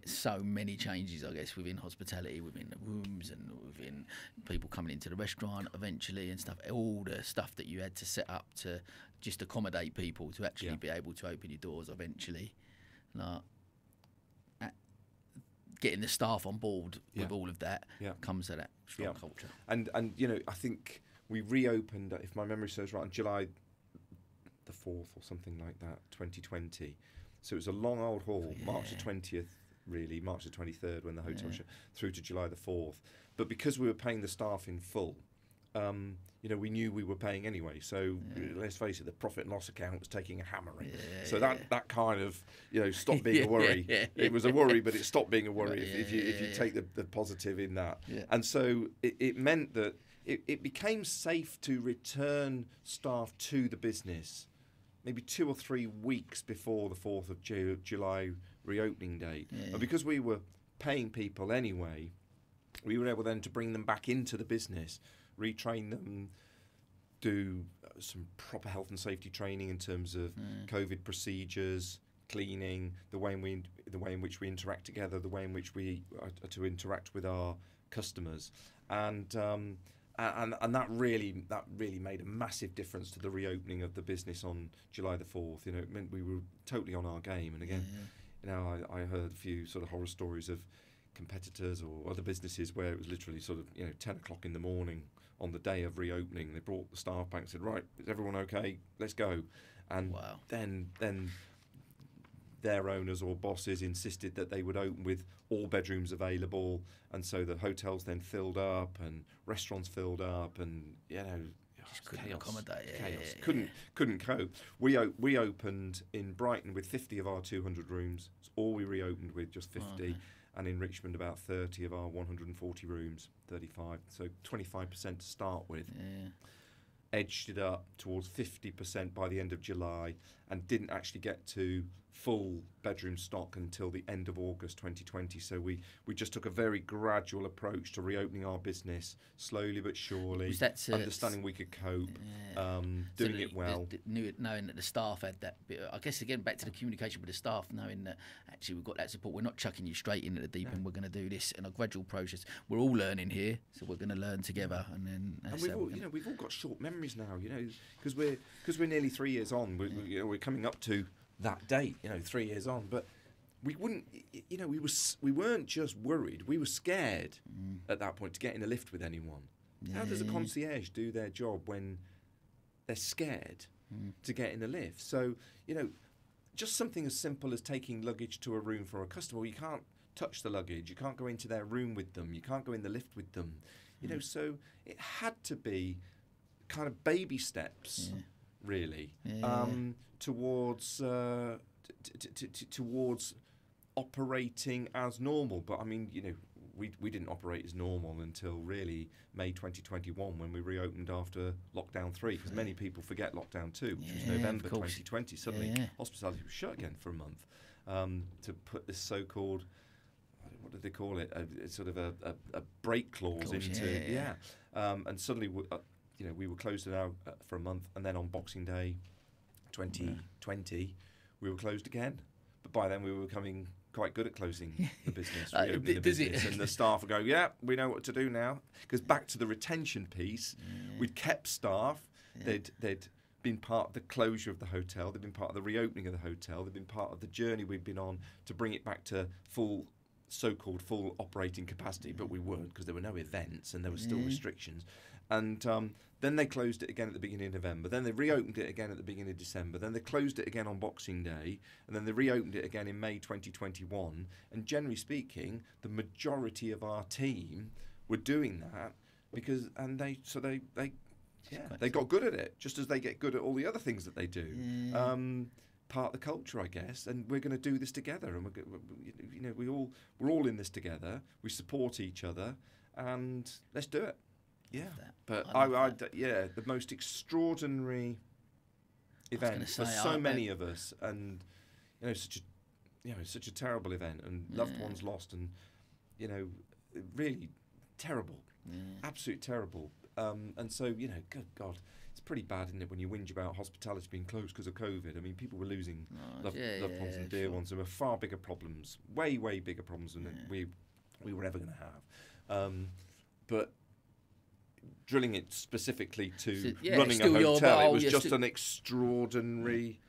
so many changes, I guess, within hospitality, within the rooms, and within people coming into the restaurant eventually and stuff. All the stuff that you had to set up to just accommodate people to actually be able to open your doors eventually. Like, getting the staff on board with all of that comes to that strong culture. And I think we reopened, if my memory serves right, on July the 4th or something like that, 2020. So it was a long old haul, March the 20th, really, March the 23rd when the hotel shut, through to July the 4th. But because we were paying the staff in full, we knew we were paying anyway. So let's face it, the profit and loss account was taking a hammering. So that kind of, stopped being a worry. It was a worry, but it stopped being a worry if you take the positive in that. Yeah. And so it meant that it became safe to return staff to the business maybe 2 or 3 weeks before the 4th of July reopening date. And because we were paying people anyway, we were able then to bring them back into the business, retrain them, do some proper health and safety training in terms of COVID procedures, cleaning, the way in which we interact together, the way in which we are to interact with our customers. And that really made a massive difference to the reopening of the business on July the 4th. It meant we were totally on our game. And again, I heard a few sort of horror stories of competitors or other businesses where it was literally sort of 10 o'clock in the morning on the day of reopening. They brought the staff back and said, right, is everyone okay? Let's go. And then their owners or bosses insisted that they would open with all bedrooms available, and so the hotels then filled up and restaurants filled up, and just couldn't accommodate. Chaos. Couldn't cope. We opened in Brighton with 50 of our 200 rooms. It's all we reopened with, just 50. And in Richmond about 30 of our 140 rooms, 35. So 25% to start with. Edged it up towards 50% by the end of July, and didn't actually get to full bedroom stock until the end of August 2020. So we just took a very gradual approach to reopening our business, slowly but surely, understanding we could cope, doing it well. Knowing that the staff had that bit, I guess, again, back to the communication with the staff, knowing that actually we've got that support. We're not chucking you straight into the deep end. We're going to do this in a gradual process. We're all learning here, so we're going to learn together. And we've all got short memories now, because we're nearly 3 years on. We're coming up to that date, 3 years on, but we wouldn't, we weren't just worried, we were scared at that point to get in a lift with anyone. How does a concierge do their job when they're scared to get in a lift? So, just something as simple as taking luggage to a room for a customer, you can't touch the luggage, you can't go into their room with them, you can't go in the lift with them, so it had to be kind of baby steps, really, towards towards operating as normal. But I mean, we didn't operate as normal until really May 2021, when we reopened after lockdown 3, because many people forget lockdown 2, which was November 2020. Suddenly hospitality was shut again for a month, to put this so-called, what did they call it, a sort of a break clause into and suddenly we were closed now for a month, and then on Boxing Day 2020 we were closed again. But by then we were becoming quite good at closing the business, reopening the business, and the staff would go, we know what to do now. Because back to the retention piece, we'd kept staff. They'd been part of the closure of the hotel, they'd been part of the reopening of the hotel, they'd been part of the journey we'd been on to bring it back to so-called full operating capacity, but we weren't, because there were no events and there were still restrictions. And then they closed it again at the beginning of November. Then they reopened it again at the beginning of December. Then they closed it again on Boxing Day. And then they reopened it again in May 2021. And generally speaking, the majority of our team were doing that because they got good at it, just as they get good at all the other things that they do. Part of the culture, I guess. And we're going to do this together. And we're all in this together. We support each other, and let's do it. Yeah, but the most extraordinary event for so many of us, and such a terrible event, and loved ones lost, and really terrible. Absolutely terrible. And so, you know, good God, it's pretty bad, isn't it, when you whinge about hospitality being closed because of COVID? I mean, people were losing loved ones and dear ones. There were far bigger problems, way bigger problems than we were ever going to have. But drilling it specifically to running a hotel, it was just an extraordinary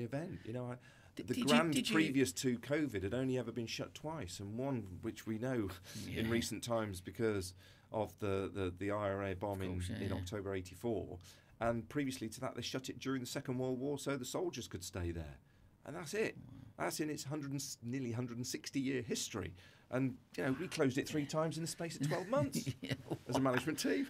event. You know, the Grand previous to COVID had only ever been shut twice, and one which we know in recent times because of the IRA bomb in October '84, and previously to that they shut it during the Second World War so the soldiers could stay there, and that's it. That's in its nearly 160-year history. And, you know, we closed it 3 times in the space of 12 months as a management team.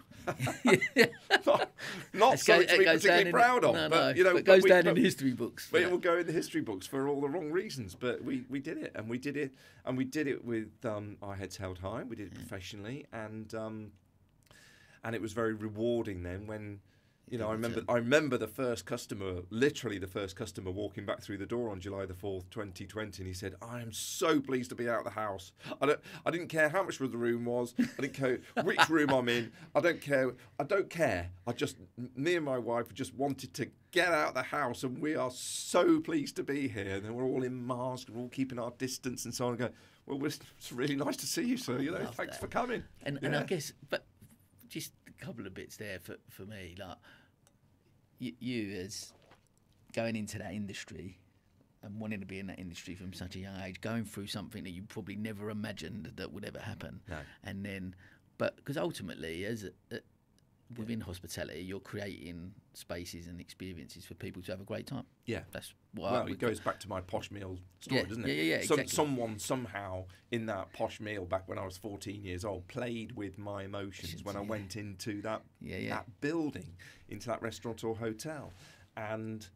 not something to be particularly proud of. But, you know, it goes down in the history books. But it will go in the history books for all the wrong reasons. But we did it. And we did it with our heads held high. We did it professionally. And it was very rewarding then when... You know, I remember the first customer, literally the first customer walking back through the door on July the 4th, 2020, and he said, "I am so pleased to be out of the house. I didn't care how much the room was. I didn't care which room I'm in. I don't care. Me and my wife just wanted to get out of the house, and we are so pleased to be here." And then we're all in masks, we're all keeping our distance and so on. And go, "Well, it's really nice to see you, sir. You know, thanks for coming." And I guess, but just a couple of bits there for me, like you as going into that industry and wanting to be in that industry from such a young age, going through something that you probably never imagined that would ever happen. No. And then, but because ultimately, as within hospitality, you're creating spaces and experiences for people to have a great time. Yeah, that's why. Well, it goes back to my posh meal story, doesn't it? Yeah, exactly. Someone somehow in that posh meal back when I was 14 years old played with my emotions when I went into that building, into that restaurant or hotel, and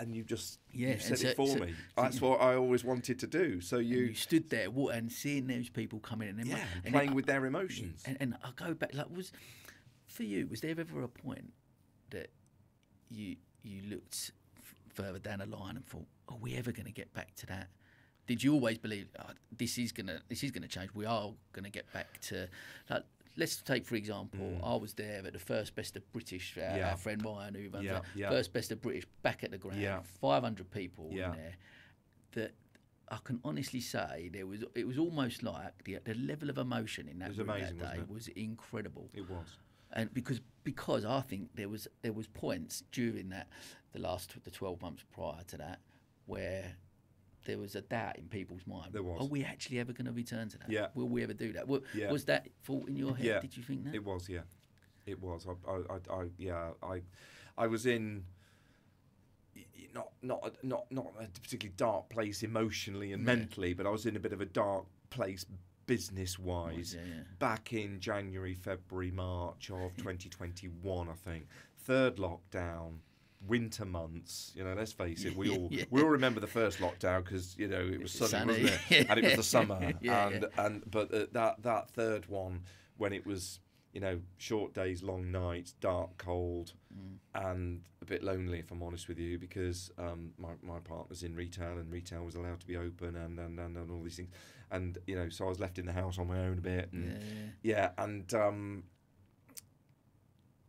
you just you said it for me. That's what I always wanted to do. So you stood there and seeing those people come in and playing with their emotions. And I go back, like, for you, was there ever a point that you looked further down the line and thought, "Are we ever going to get back to that?" Did you always believe this is gonna change? We are going to get back to, like, let's take for example, I was there at the first Best of British. Our friend Ryan, who runs first Best of British, back at the Grand, 500 people in there. That I can honestly say it was almost like the level of emotion in that room that day was incredible. It was. And because I think there was points during the 12 months prior to that where there was a doubt in people's mind. There was. Are we actually ever going to return to that? Yeah. Will we ever do that? Was that thought in your head? Yeah. Did you think that? It was. Yeah. It was. I was in not a particularly dark place emotionally and mentally, but I was in a bit of a dark place business-wise back in January, February, March of 2021, I think. Third lockdown, winter months. You know, let's face it, we all remember the first lockdown because, you know, it was sunny, wasn't it? And it was the summer. But that third one, when it was, you know, short days, long nights, dark, cold, and a bit lonely, if I'm honest with you, because my partner's in retail, and retail was allowed to be open, and all these things, and, you know, so I was left in the house on my own a bit, and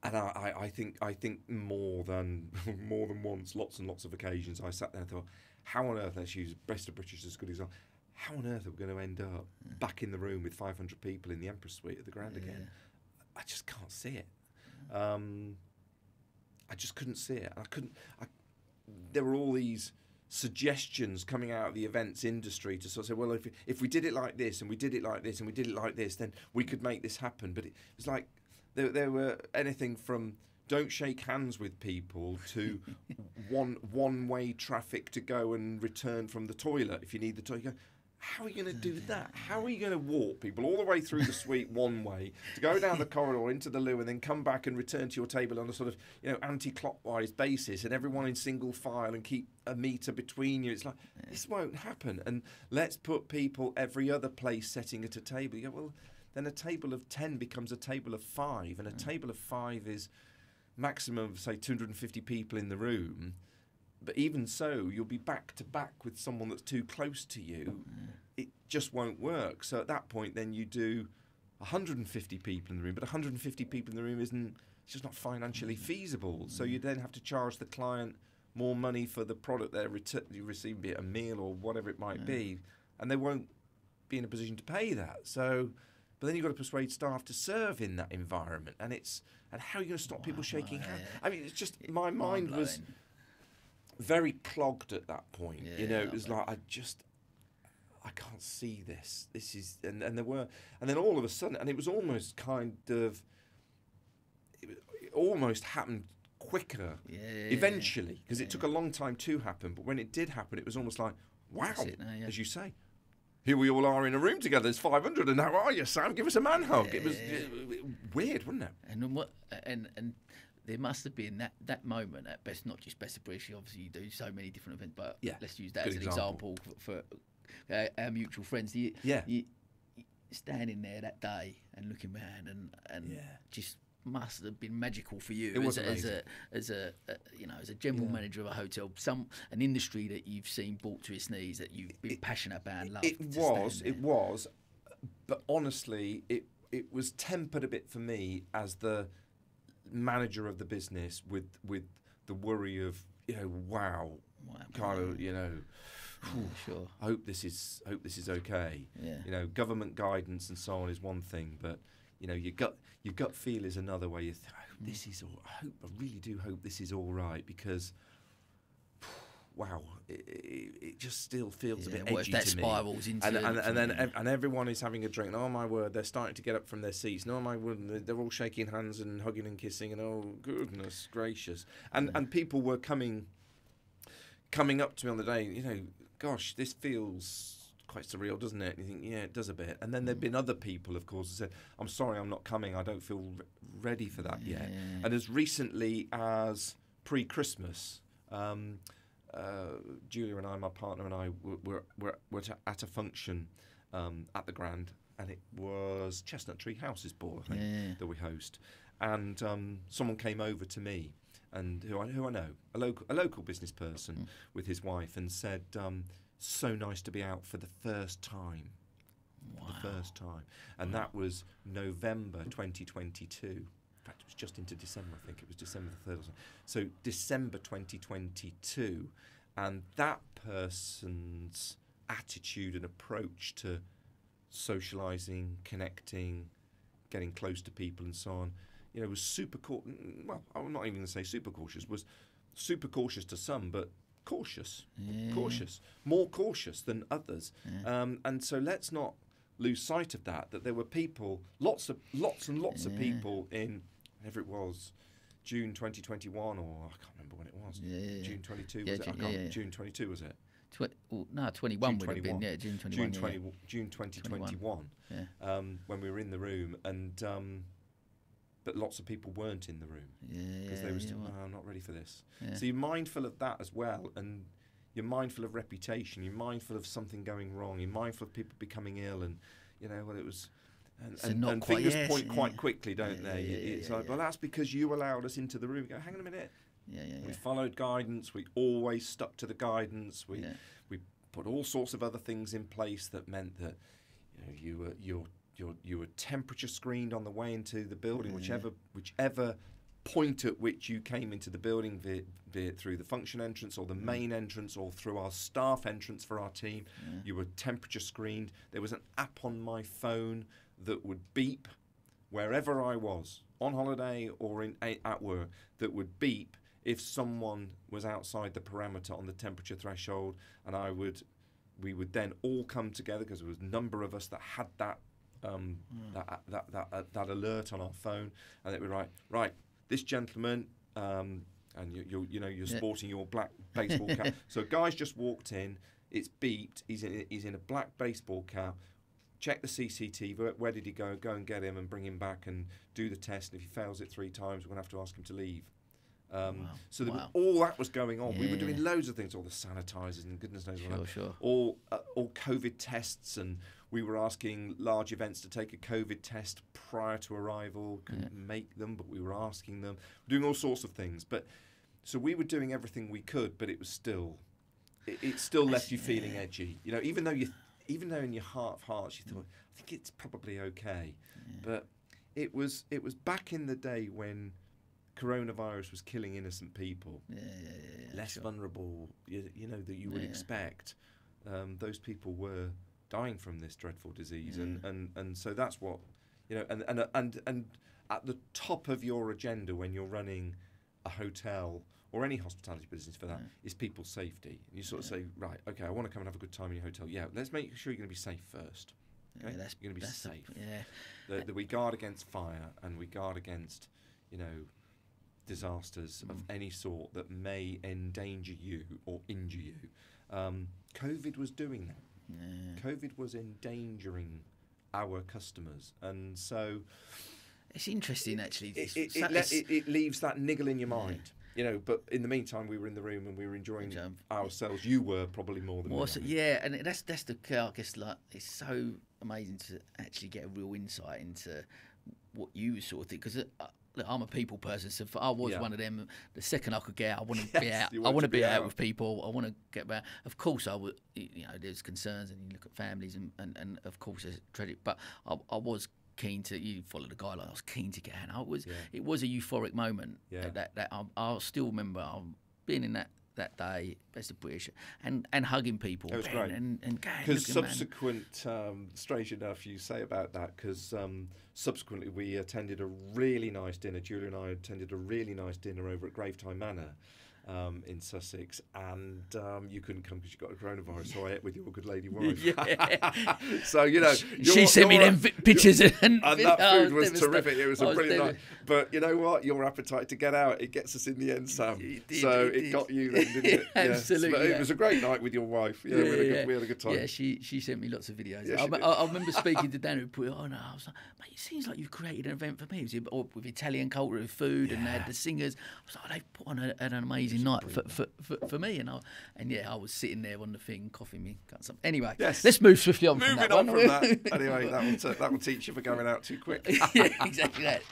I think more than once, lots and lots of occasions, I sat there and thought, how on earth, let's use Best of British as a good example, how on earth are we going to end up back in the room with 500 people in the Empress Suite at the Grand again? I just can't see it. I just couldn't see it. There were all these suggestions coming out of the events industry to sort of say, well, if we did it like this, and we did it like this, and we did it like this, then we could make this happen. But it was like there were anything from don't shake hands with people to one-way traffic to go and return from the toilet if you need the toilet. You go, how are you going to do that? How are you going to walk people all the way through the suite one way, to go down the corridor into the loo and then come back and return to your table on a sort of, you know, anti-clockwise basis, and everyone in single file and keep a metre between you? It's like, this won't happen. And let's put people every other place sitting at a table. You go, well, then a table of 10 becomes a table of 5, and a table of 5 is maximum of, say, 250 people in the room. But even so, you'll be back to back with someone that's too close to you. It just won't work. So at that point, then you do 150 people in the room, but 150 people in the room it's just not financially feasible. So you then have to charge the client more money for the product they're receiving, be it a meal or whatever it might be, and they won't be in a position to pay that. So, but then you've got to persuade staff to serve in that environment, and how are you going to stop people shaking hands? I mean, it's just my mind was very clogged at that point. It was like I can't see this. This is, and then all of a sudden, and it was almost kind of, it almost happened quicker eventually, because it took a long time to happen. But when it did happen, it was almost like, wow, as you say, here we all are in a room together. There's 500, and how are you, Sam? Give us a man hug. It was weird, wasn't it? And there must have been that moment at Best, not just Best of British. Obviously, you do so many different events, but let's use that as an example for our mutual friends. You standing there that day and looking around and just must have been magical for you. It was as a general manager of a hotel, an industry that you've seen brought to its knees, that you've been passionate about and loved. It was, but honestly, it was tempered a bit for me as the manager of the business with the worry of sure. I hope this is okay. Government guidance and so on is one thing, but your gut feel is another way. I really do hope this is all right, because wow, it just still feels a bit edgy what if that to me. spirals into and everyone is having a drink. And, oh my word, they're starting to get up from their seats. And, oh my word, they're all shaking hands and hugging and kissing. And oh goodness gracious! And people were coming up to me on the day. Gosh, this feels quite surreal, doesn't it? And you think, yeah, it does a bit. And then there've been other people, of course, who said, I'm sorry, I'm not coming. I don't feel ready for that yet. And as recently as pre-Christmas, Julia and I, my partner and I, were at a function at the Grand, and it was Chestnut Tree House's ball, I think, that we host. And someone came over to me, and who I know, a local business person with his wife, and said, so nice to be out for the first time. Wow. For the first time. And that was November 2022. In fact, it was just into December, I think. It was December the 3rd or something. So December 2022. And that person's attitude and approach to socialising, connecting, getting close to people and so on, was super well, I'm not even going to say super cautious, was super cautious to some, but cautious, more cautious than others. And so let's not lose sight of that there were people, lots and lots of people in, whatever it was, June 2021, or I can't remember when it was. June 22 was it? June 22 was it? 21 would have been, June 21. June 2021, when we were in the room, and but lots of people weren't in the room because they were still, no, I'm not ready for this. So you're mindful of that as well, and you're mindful of reputation. You're mindful of something going wrong. You're mindful of people becoming ill, and it was. And fingers point quite quickly, don't they? It's like, well, that's because you allowed us into the room. You go, hang on a minute. We followed guidance. We always stuck to the guidance. We put all sorts of other things in place that meant that you were temperature screened on the way into the building, whichever point at which you came into the building, be it through the function entrance or the main entrance or through our staff entrance for our team, you were temperature screened. There was an app on my phone that would beep wherever I was, on holiday or at work, that would beep if someone was outside the parameter on the temperature threshold, and we would then all come together, because there was a number of us that had that that alert on our phone, and it would right, this gentleman, and you're sporting your black baseball cap. So a guy's just walked in, it's beeped, he's in a black baseball cap. Check the CCTV. Where did he go? Go and get him and bring him back and do the test. And if he fails it 3 times, we're going to have to ask him to leave. So all that was going on. We were doing loads of things, all the sanitisers and goodness knows what. All COVID tests, and we were asking large events to take a COVID test prior to arrival. Couldn't make them, but we were asking them. Doing all sorts of things. But so we were doing everything we could, but it was still, it still left you feeling edgy. Even though even though in your heart of hearts you thought, I think it's probably okay, but it was back in the day when coronavirus was killing innocent people, less vulnerable, you know, that you would expect. Those people were dying from this dreadful disease, and so that's what, you know, and at the top of your agenda when you're running a hotel or any hospitality business for that is people's safety. And you sort of say, right, okay, I want to come and have a good time in your hotel. Yeah, let's make sure you're going to be safe first. Okay, you're going to be safe. That we guard against fire and we guard against, you know, disasters of any sort that may endanger you or injure you. COVID was doing that. COVID was endangering our customers, and so it's interesting actually. It leaves that niggle in your mind, you know. But in the meantime, we were in the room and we were enjoying ourselves. You were probably more than me. Yeah, and that's the I guess, like, it's so amazing to actually get a real insight into what you sort of think, because look, I'm a people person, so I was one of them. The second I could get out, I want to be out. I want to be out with people. I want to get back. Of course, I would. You know, there's concerns, and you look at families, and of course there's tragic. But I was keen to. You follow the guideline. I was keen to get out. It was a euphoric moment. That I still remember being in that day, Best of British, and hugging people. It was great. And because subsequent, strange enough you say about that, because subsequently we attended a really nice dinner. Julia and I attended a really nice dinner over at Gravetime Manor in Sussex, and you couldn't come because you got a coronavirus, so I ate with your good lady wife. So, you know, she sent me them pictures, and that food was terrific. It was a brilliant night. But you know what? Your appetite to get out, it gets us in the end, Sam. It got you then, didn't it? Absolutely. But it was a great night with your wife. We had a good time. Yeah, she sent me lots of videos. I remember speaking to Dan, who put it on. I was like, mate, it seems like you've created an event for me. It was with Italian culture, with food, and they had the singers. I was like, they've put on an amazing night for me, and I was sitting there on the thing, coughing me. Anyway, let's move swiftly on. Moving on from that. Anyway, that will teach you for going out too quick. Yeah, exactly that.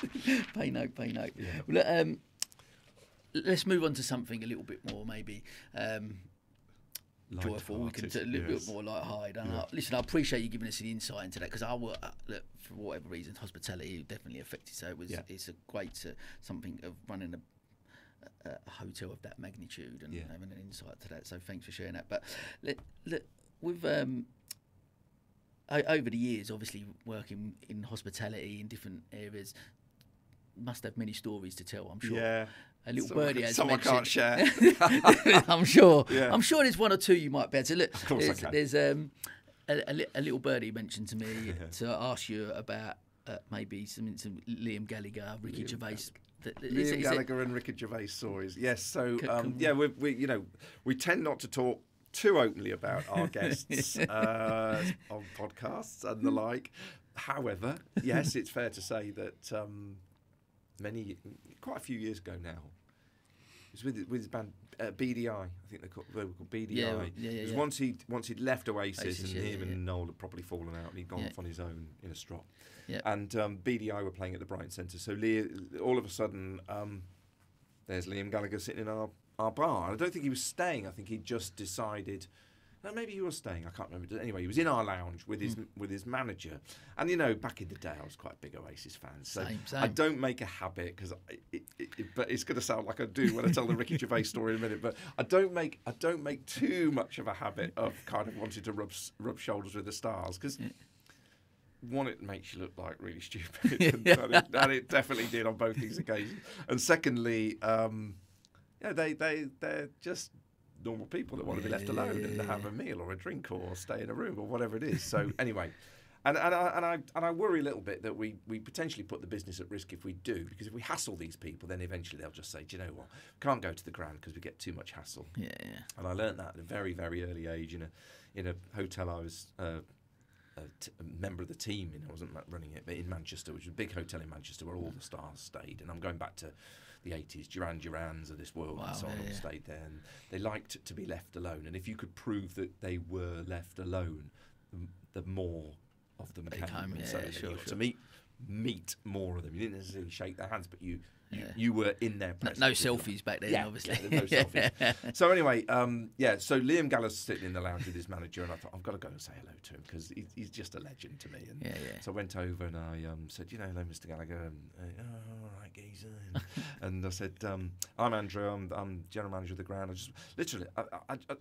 Pay note. Yeah. Well, let's move on to something a little bit more maybe joyful. We can a little bit more light-hearted. Listen, I appreciate you giving us an insight into that, because look, for whatever reason, hospitality definitely affected. So it's a great something of running a hotel of that magnitude and having an insight to that. So thanks for sharing that. But with over the years, obviously working in hospitality in different areas, must have many stories to tell, I'm sure. Yeah. A little birdie has some mentioned. I can't share. I'm sure. Yeah. I'm sure there's one or two you might be able to look. Of course I can. There's a little birdie mentioned to me to ask you about maybe some Liam Gallagher, Ricky Gervais. Liam Gallagher and Ricky Gervais stories. Yes. So we tend not to talk too openly about our guests on podcasts and the like. However, yes, it's fair to say that quite a few years ago now, it was with his band BDI. I think they were called BDI. It was once he'd left Oasis, and him and Noel had probably fallen out, and he'd gone off on his own in a strop. Yeah. And BDI were playing at the Brighton Centre. So all of a sudden, there's Liam Gallagher sitting in our bar. And I don't think he was staying. I think he just decided. No, maybe he was staying. I can't remember. Anyway, he was in our lounge with his manager. And you know, back in the day, I was quite a big Oasis fan. So same. I don't make a habit, but it's going to sound like I do when I tell the Ricky Gervais story in a minute. But I don't make too much of a habit of kind of wanting to rub shoulders with the stars, because. One, it makes you look like really stupid, and it definitely did on both these occasions. And secondly, they're just normal people that want to be left alone and have a meal or a drink or stay in a room or whatever it is. So anyway, and I worry a little bit that we potentially put the business at risk if we do, because if we hassle these people, then eventually they'll just say, do you know what, can't go to the Grand because we get too much hassle. Yeah. And I learned that at a very, very early age in a hotel I was. A member of the team I wasn't running it, but in Manchester, which is a big hotel in Manchester where all the stars stayed, and I'm going back to the 80s, Durans of this world and so on, all stayed there, and they liked to be left alone, and if you could prove that they were left alone, the more of them came. So you got to meet meet more of them. You didn't necessarily shake their hands, but you were in their presence. No selfies back then, obviously. Yeah, no selfies. So anyway, so Liam Gallagher's sitting in the lounge with his manager, and I thought, I've got to go and say hello to him because he's just a legend to me. And so I went over and I said, hello, Mr. Gallagher. And, all right, geezer. And I said, I'm Andrew. I'm general manager of the Grand. I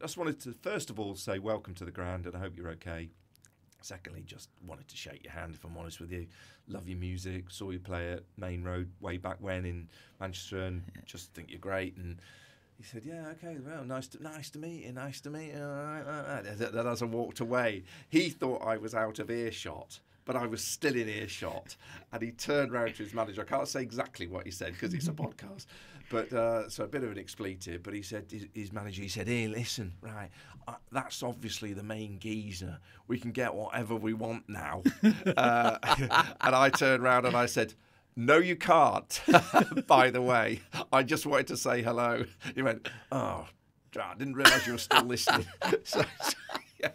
just wanted to, first of all, say welcome to the Grand, and I hope you're okay. Secondly, just wanted to shake your hand, if I'm honest with you. Love your music. Saw you play at Main Road way back when in Manchester, and just think you're great. And he said, yeah, okay, well, nice to meet you, nice to meet you. Then as I walked away, he thought I was out of earshot, but I was still in earshot. And he turned round to his manager. I can't say exactly what he said because it's a podcast. But so a bit of an expletive. But he said, his manager, he said, hey, listen, right, that's obviously the main geezer. We can get whatever we want now. And I turned round and I said, no, you can't, by the way. I just wanted to say hello. He went, oh, I didn't realise you were still listening. So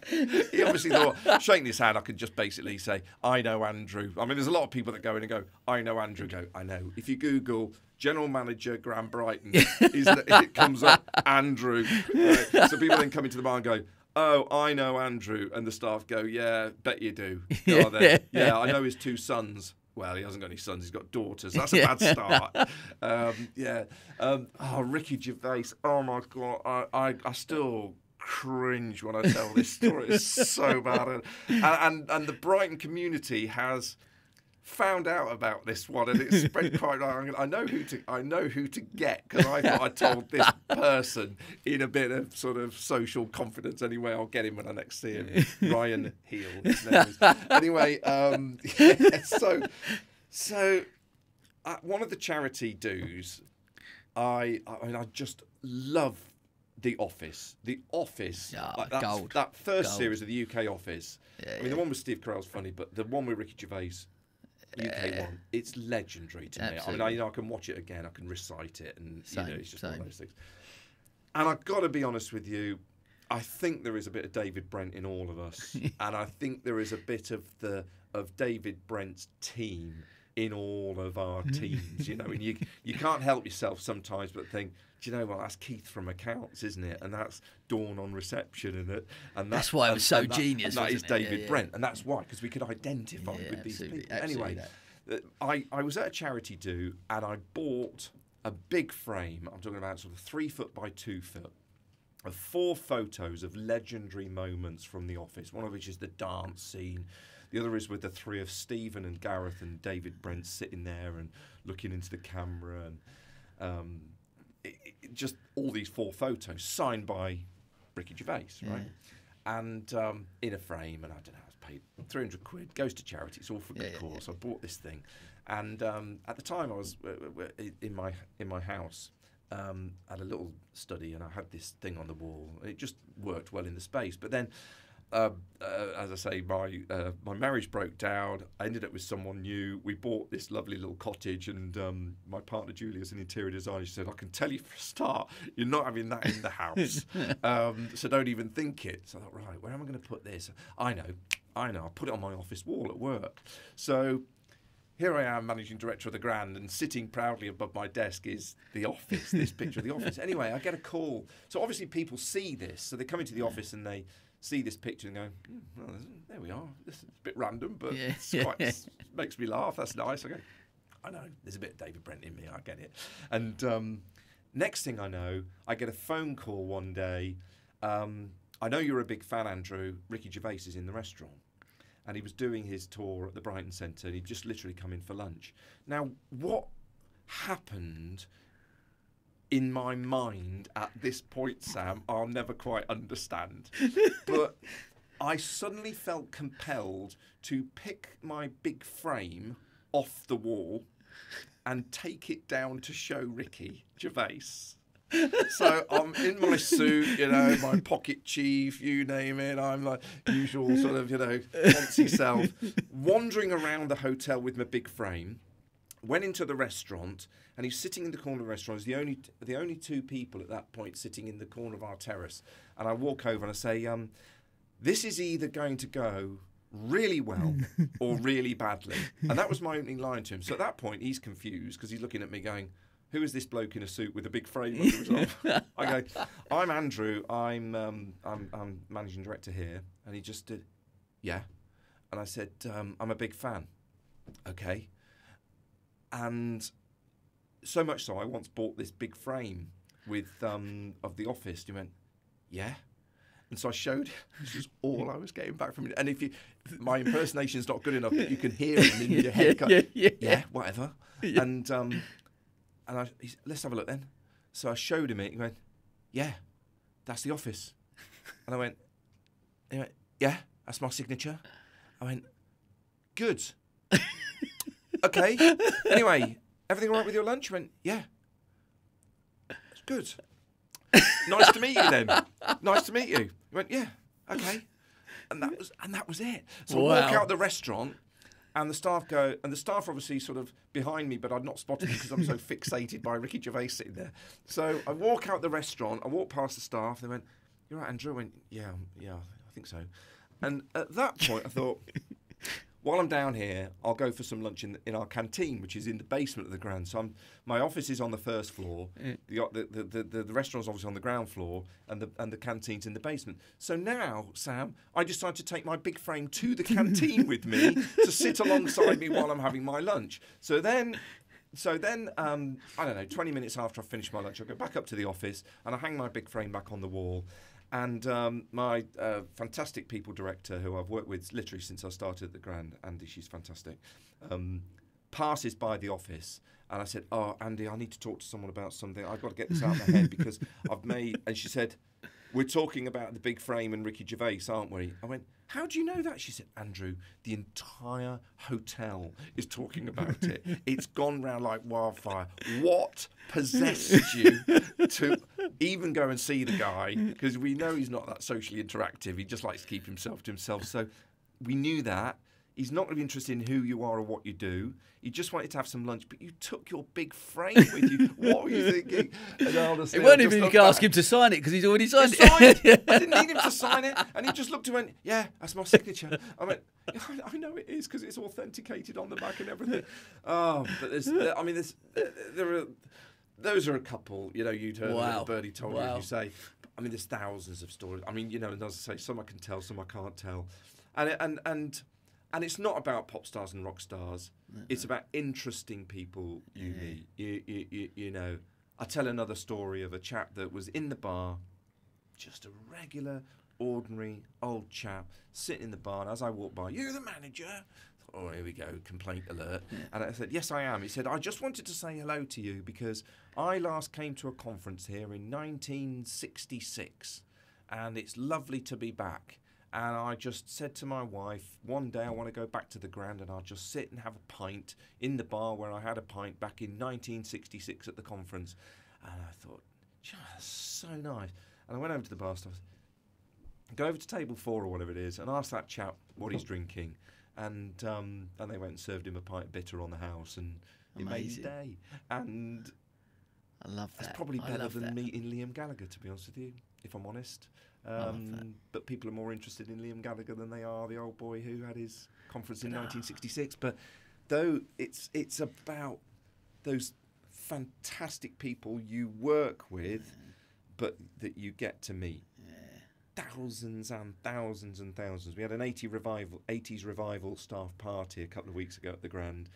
he obviously thought, shaking his hand, I could just basically say, I know Andrew. I mean, there's a lot of people that go in and go, I know Andrew. Go, I know. If you Google General Manager Grand Brighton, it comes up Andrew. Right? So people then come into the bar and go, oh, I know Andrew. And the staff go, yeah, bet you do. Yeah, I know his two sons. Well, he hasn't got any sons, he's got daughters. That's a bad start. Ricky Gervais. Oh, my God. I still cringe when I tell this story. It's so bad. And the Brighton community has found out about this one, and it's spread quite. I know who to get, because I thought I told this person in a bit of sort of social confidence. Anyway, I'll get him when I next see him. Ryan Heel, his name is. Anyway, so one of the charity dues, I just love The Office. The Office, that first series of the UK Office. I mean, the one with Steve Carell's funny, but the one with Ricky Gervais, UK one, it's legendary to me. I mean, I can watch it again, I can recite it, and it's just one of those things. And I've got to be honest with you, I think there is a bit of David Brent in all of us, and I think there is a bit of David Brent's team in all of our teams. And you can't help yourself sometimes but think, do you know what, that's Keith from accounts, isn't it? And that's Dawn on reception, and that's why it was so genius. And that is David Brent, and that's why, because we could identify with these people. Anyway, I was at a charity do, and I bought a big frame. I'm talking about sort of 3 foot by 2 foot of 4 photos of legendary moments from The Office. One of which is the dance scene. The other is with the 3 of Stephen and Gareth and David Brent sitting there and looking into the camera, and just all these 4 photos signed by Ricky Gervais, right? And in a frame, and I don't know, I was paid £300, goes to charity. It's all for good cause. I bought this thing, and at the time I was in my house. Had a little study, and I had this thing on the wall. It just worked well in the space, but then. As I say, my marriage broke down. I ended up with someone new. We bought this lovely little cottage, and my partner Julie is an interior designer. She said, I can tell you for a start, you're not having that in the house. So don't even think it. So I thought, right, where am I going to put this? I know. I'll put it on my office wall at work. So here I am, managing director of the Grand, and sitting proudly above my desk is The Office, this picture of The Office. Anyway, I get a call. So obviously people see this. So they come into the office and they see this picture and go, well, there we are. This is a bit random, but it makes me laugh. That's nice. Okay, I know there's a bit of David Brent in me. I get it. And next thing I know, I get a phone call one day. I know you're a big fan, Andrew. Ricky Gervais is in the restaurant, and he was doing his tour at the Brighton Centre, and he'd just literally come in for lunch. Now, what happened in my mind at this point, Sam, I'll never quite understand. But I suddenly felt compelled to pick my big frame off the wall and take it down to show Ricky Gervais. So I'm in my suit, my pocket chief, you name it. I'm like usual sort of, fancy self, wandering around the hotel with my big frame. Went into the restaurant, and he's sitting in the corner of the restaurant. He's the only 2 people at that point sitting in the corner of our terrace. And I walk over and I say, this is either going to go really well or really badly. And that was my opening line to him. So at that point, he's confused because he's looking at me going, who is this bloke in a suit with a big frame under his arm? I go, I'm Andrew. I'm managing director here. And he just did, yeah. And I said, I'm a big fan. Okay. And so much so, I once bought this big frame with of The Office. He went, yeah. And so I showed, this is all I was getting back from it. And if my impersonation's not good enough, you can hear him in your head. Yeah, whatever. Yeah. And he said, let's have a look then. So I showed him it. He went, yeah, that's The Office. And he went, yeah, that's my signature. I went, good. Okay. Anyway, everything all right with your lunch? He went, yeah. It's good. Nice to meet you then. Nice to meet you. He went, yeah, okay. And that was it. So I walk out the restaurant and the staff are obviously sort of behind me, but I'd not spotted them because I'm so fixated by Ricky Gervais sitting there. So I walk out the restaurant, I walk past the staff, they went, you're right, Andrew? I went, yeah, I think so. And at that point I thought, while I'm down here, I'll go for some lunch in our canteen, which is in the basement of the Grand. So my office is on the first floor. The restaurant's obviously on the ground floor, and the canteen's in the basement. So now, Sam, I decide to take my big frame to the canteen with me to sit alongside me while I'm having my lunch. So then, I don't know, 20 minutes after I finish my lunch, I go back up to the office and I hang my big frame back on the wall. And my fantastic people director, who I've worked with literally since I started at the Grand, Andy, she's fantastic, passes by the office. And I said, oh, Andy, I need to talk to someone about something. I've got to get this out of my head because I've made... And she said, we're talking about the big frame and Ricky Gervais, aren't we? I went, how do you know that? She said, Andrew, the entire hotel is talking about it. It's gone round like wildfire. What possessed you to even go and see the guy? Because we know he's not that socially interactive. He just likes to keep himself to himself. So we knew that. He's not really interested in who you are or what you do. He just wanted to have some lunch, but you took your big frame with you. What were you thinking? And honestly, it wasn't even you could ask him to sign it because he's already signed it. I didn't need him to sign it. And he just looked and went, yeah, that's my signature. I went, I know it is because it's authenticated on the back and everything. Oh, but those are a couple, you'd heard of Birdie told you, as you say. I mean, there's thousands of stories. I mean, and as I say, some I can tell, some I can't tell. And it's not about pop stars and rock stars. No. It's about interesting people you meet. You know, I tell another story of a chap that was in the bar, just a regular, ordinary old chap sitting in the bar. And as I walked by, you the manager? Oh, here we go, complaint alert. Yeah. And I said, yes, I am. He said, I just wanted to say hello to you because I last came to a conference here in 1966, and it's lovely to be back. And I just said to my wife, one day I want to go back to the Grand and I'll just sit and have a pint in the bar where I had a pint back in 1966 at the conference. And I thought, that's so nice. And I went over to the bar staff, go over to table 4 or whatever it is, and ask that chap what he's drinking. And they went and served him a pint of bitter on the house, and it made his day. And I love that. That's probably better than meeting Liam Gallagher, to be honest with you, if I'm honest. But people are more interested in Liam Gallagher than they are the old boy who had his conference in 1966. But though it's about those fantastic people you work with, but that you get to meet. Thousands and thousands and thousands. We had an 80s revival staff party a couple of weeks ago at the Grand.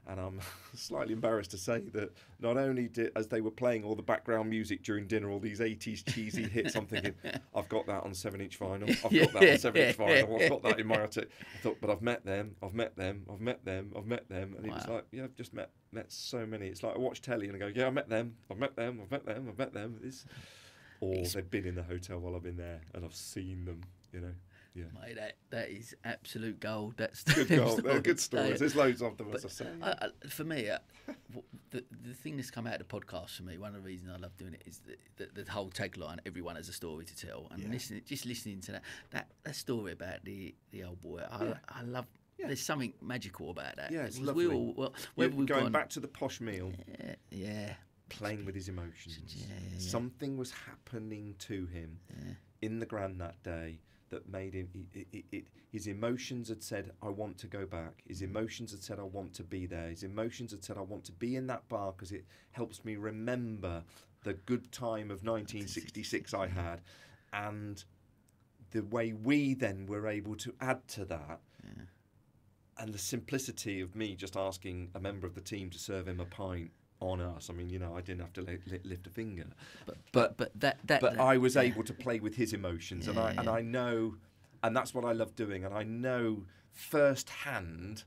And I'm slightly embarrassed to say that not only as they were playing all the background music during dinner, all these 80s cheesy hits, I'm thinking, I've got that on 7-inch vinyl. I've got that on 7-inch vinyl. I've got that in my attic. I thought, but I've met them. And it was like, I've just met so many. It's like I watch telly and I go, yeah, I've met them. Or they've been in the hotel while I've been there and I've seen them, Yeah. Mate, that is absolute gold. That's good gold. They're good stories. There's loads of them, as I say. For me, the thing that's come out of the podcast for me, one of the reasons I love doing it is the whole tagline, everyone has a story to tell. And listening to that story about the old boy, I love. Yeah. There's something magical about that. Yeah, it's lovely. Going back to the posh meal. Yeah. Playing with his emotions. Something was happening to him in the Grand that day that made him. His emotions had said, "I want to go back." His emotions had said, "I want to be there." His emotions had said, "I want to be in that bar because it helps me remember the good time of 1966 I had," and the way we then were able to add to that. Yeah. And the simplicity of me just asking a member of the team to serve him a pint on us. I mean, I didn't have to lift a finger, but I was able to play with his emotions, and I know, and that's what I love doing, and I know firsthand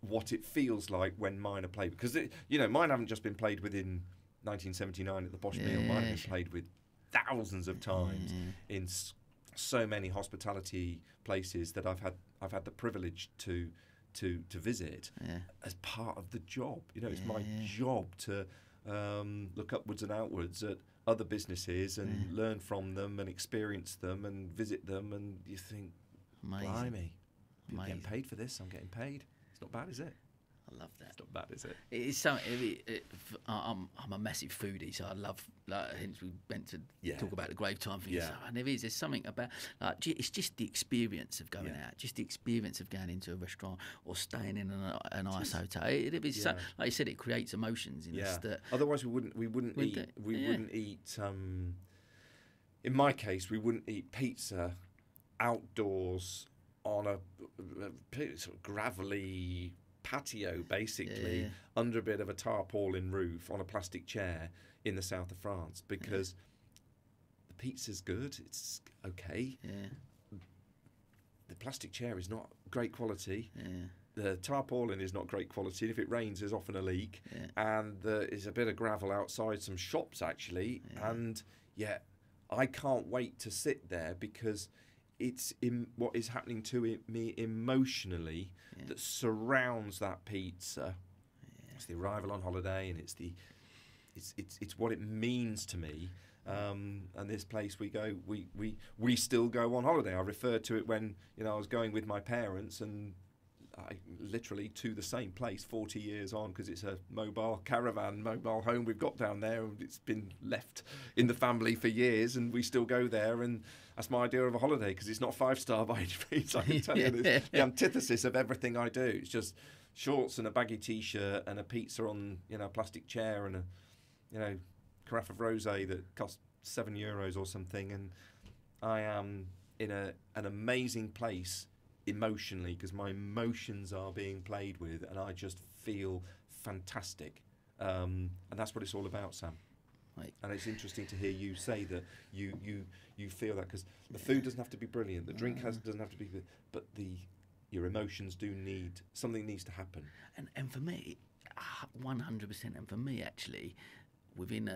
what it feels like when mine are played, because mine haven't just been played with in 1979 at the Bosch Meal. Mine have been played with thousands of times in so many hospitality places that I've had the privilege to visit as part of the job. It's my job to look upwards and outwards at other businesses and learn from them and experience them and visit them, and you think, blimey, I'm getting paid for this. I'm getting paid. It's not bad, is it? I love that. It's not bad, is it? It's something. I'm a massive foodie, so I love. Hence, we went to talk about the grave time thing. Yeah. And there's something about it's just the experience of going out, just the experience of going into a restaurant or staying in a nice hotel. It is like you said, it creates emotions in us. That otherwise we wouldn't eat. In my case, we wouldn't eat pizza outdoors on a sort of gravelly patio, basically under a bit of a tarpaulin roof on a plastic chair in the south of France, because the pizza's good, it's okay, the plastic chair is not great quality, the tarpaulin is not great quality, and if it rains there's often a leak, and there is a bit of gravel outside some shops actually, and yet I can't wait to sit there because it's what is happening to me emotionally that surrounds that pizza. It's the arrival on holiday, and it's what it means to me. And this place we go, we still go on holiday. I referred to it when I was going with my parents, and I literally to the same place 40 years on, because it's a mobile home we've got down there, and it's been left in the family for years, and we still go there, and that's my idea of a holiday, because it's not 5-star by any means. I can tell you this, the antithesis of everything I do. It's just shorts and a baggy t-shirt and a pizza on a plastic chair and a carafe of rosé that costs €7 or something, and I am in an amazing place emotionally, because my emotions are being played with, and I just feel fantastic, and that's what it's all about, Sam. Right. And it's interesting to hear you say that you feel that, because the food doesn't have to be brilliant, the drink doesn't have to be good, but your emotions something needs to happen. And for me, 100%, and for me actually, within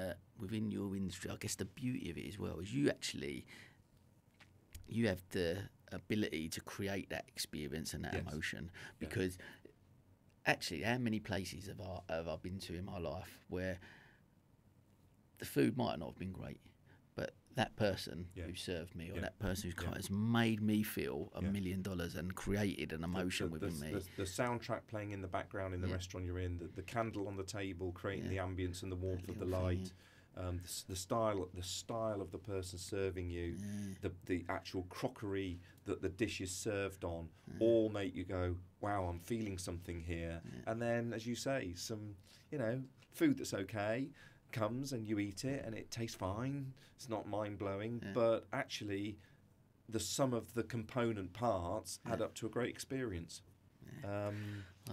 your industry, I guess the beauty of it as well is you have the ability to create that experience and that emotion, because actually, how many places have I been to in my life where the food might not have been great, but that person who served me, or that person who's come has made me feel $1 million and created an emotion within me. The soundtrack playing in the background in the restaurant you're in, the candle on the table creating the ambience and the warmth of the light. The style of the person serving you, the actual crockery that the dish is served on, all make you go, wow, I'm feeling something here. And then, as you say, some food that's okay comes, and you eat it and it tastes fine. It's not mind-blowing, but actually the sum of the component parts add up to a great experience.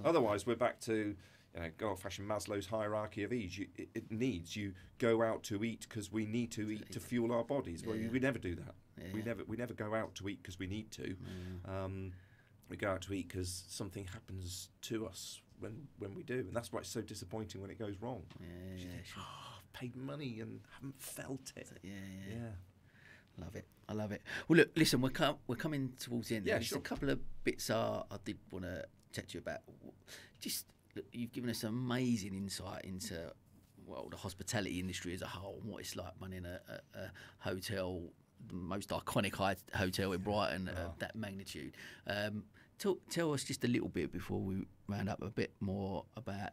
Otherwise, we're back to old-fashioned Maslow's hierarchy of needs. You go out to eat because we need to eat to fuel our bodies. Well, we never do that. We never go out to eat because we need to. We go out to eat because something happens to us when we do, and that's why it's so disappointing when it goes wrong. I've paid money and haven't felt it. I love it. Well, look, listen, we're coming towards the end. Yeah, There's a couple of bits I did want to chat to you about. Just look, you've given us amazing insight into the hospitality industry as a whole, and what it's like running a hotel, the most iconic hotel in Brighton of that magnitude. Tell us just a little bit before we round up, a bit more about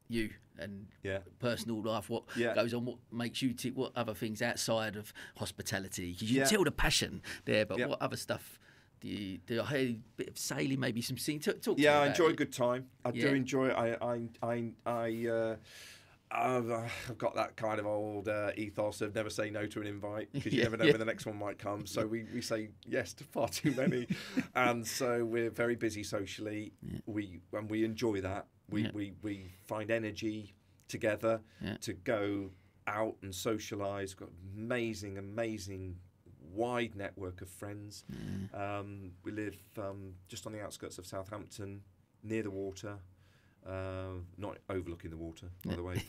you and Yeah. personal life, what Yeah. goes on, what makes you tick, what other things outside of hospitality? Because you Yeah. can tell the passion there, but Yeah. what other stuff do you do? I heard a bit of sailing, maybe some singing. Talk to me Yeah, I about enjoy a it. good time. I do Yeah. enjoy it. I've got that kind of old ethos of never say no to an invite, because you never know when the next one might come. So we say yes to far too many, and so we're very busy socially. We enjoy that. We find energy together to go out and socialise. Got amazing wide network of friends. We live just on the outskirts of Southampton, near the water. Not overlooking the water, by the way.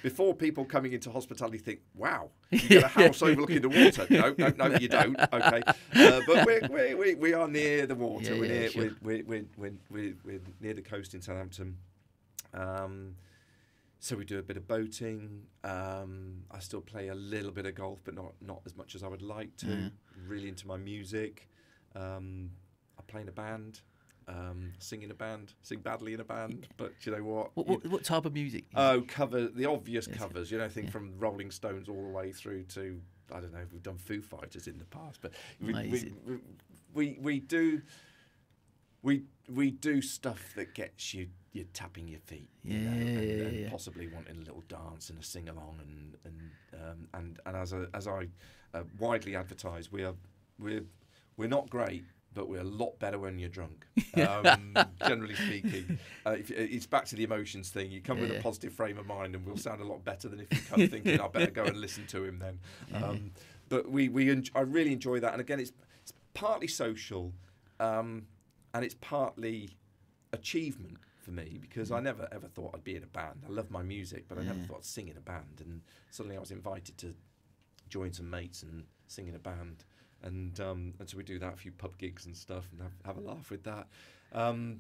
Before people coming into hospitality think, "Wow, you get a house overlooking the water." No, you don't. Okay, but we are near the water. We're near the coast in Southampton. So we do a bit of boating. I still play a little bit of golf, but not as much as I would like to. Really into my music. I play in a band. Sing in a band, sing badly in a band, but you know what? What type of music? The obvious covers, from Rolling Stones all the way through to, I don't know, we've done Foo Fighters in the past, but we do stuff that gets you tapping your feet, and possibly wanting a little dance and a sing along, and as I widely advertise, we're not great, but we're a lot better when you're drunk, generally speaking. It's back to the emotions thing. You come with a positive frame of mind and we'll sound a lot better than if you come thinking, I better go and listen to him then. But I really enjoy that. And again, it's partly social, and it's partly achievement for me, because I never ever thought I'd be in a band. I love my music, but I never thought I'd sing in a band. And suddenly I was invited to join some mates and sing in a band. And so we do that, a few pub gigs and stuff, and have a laugh with that. We're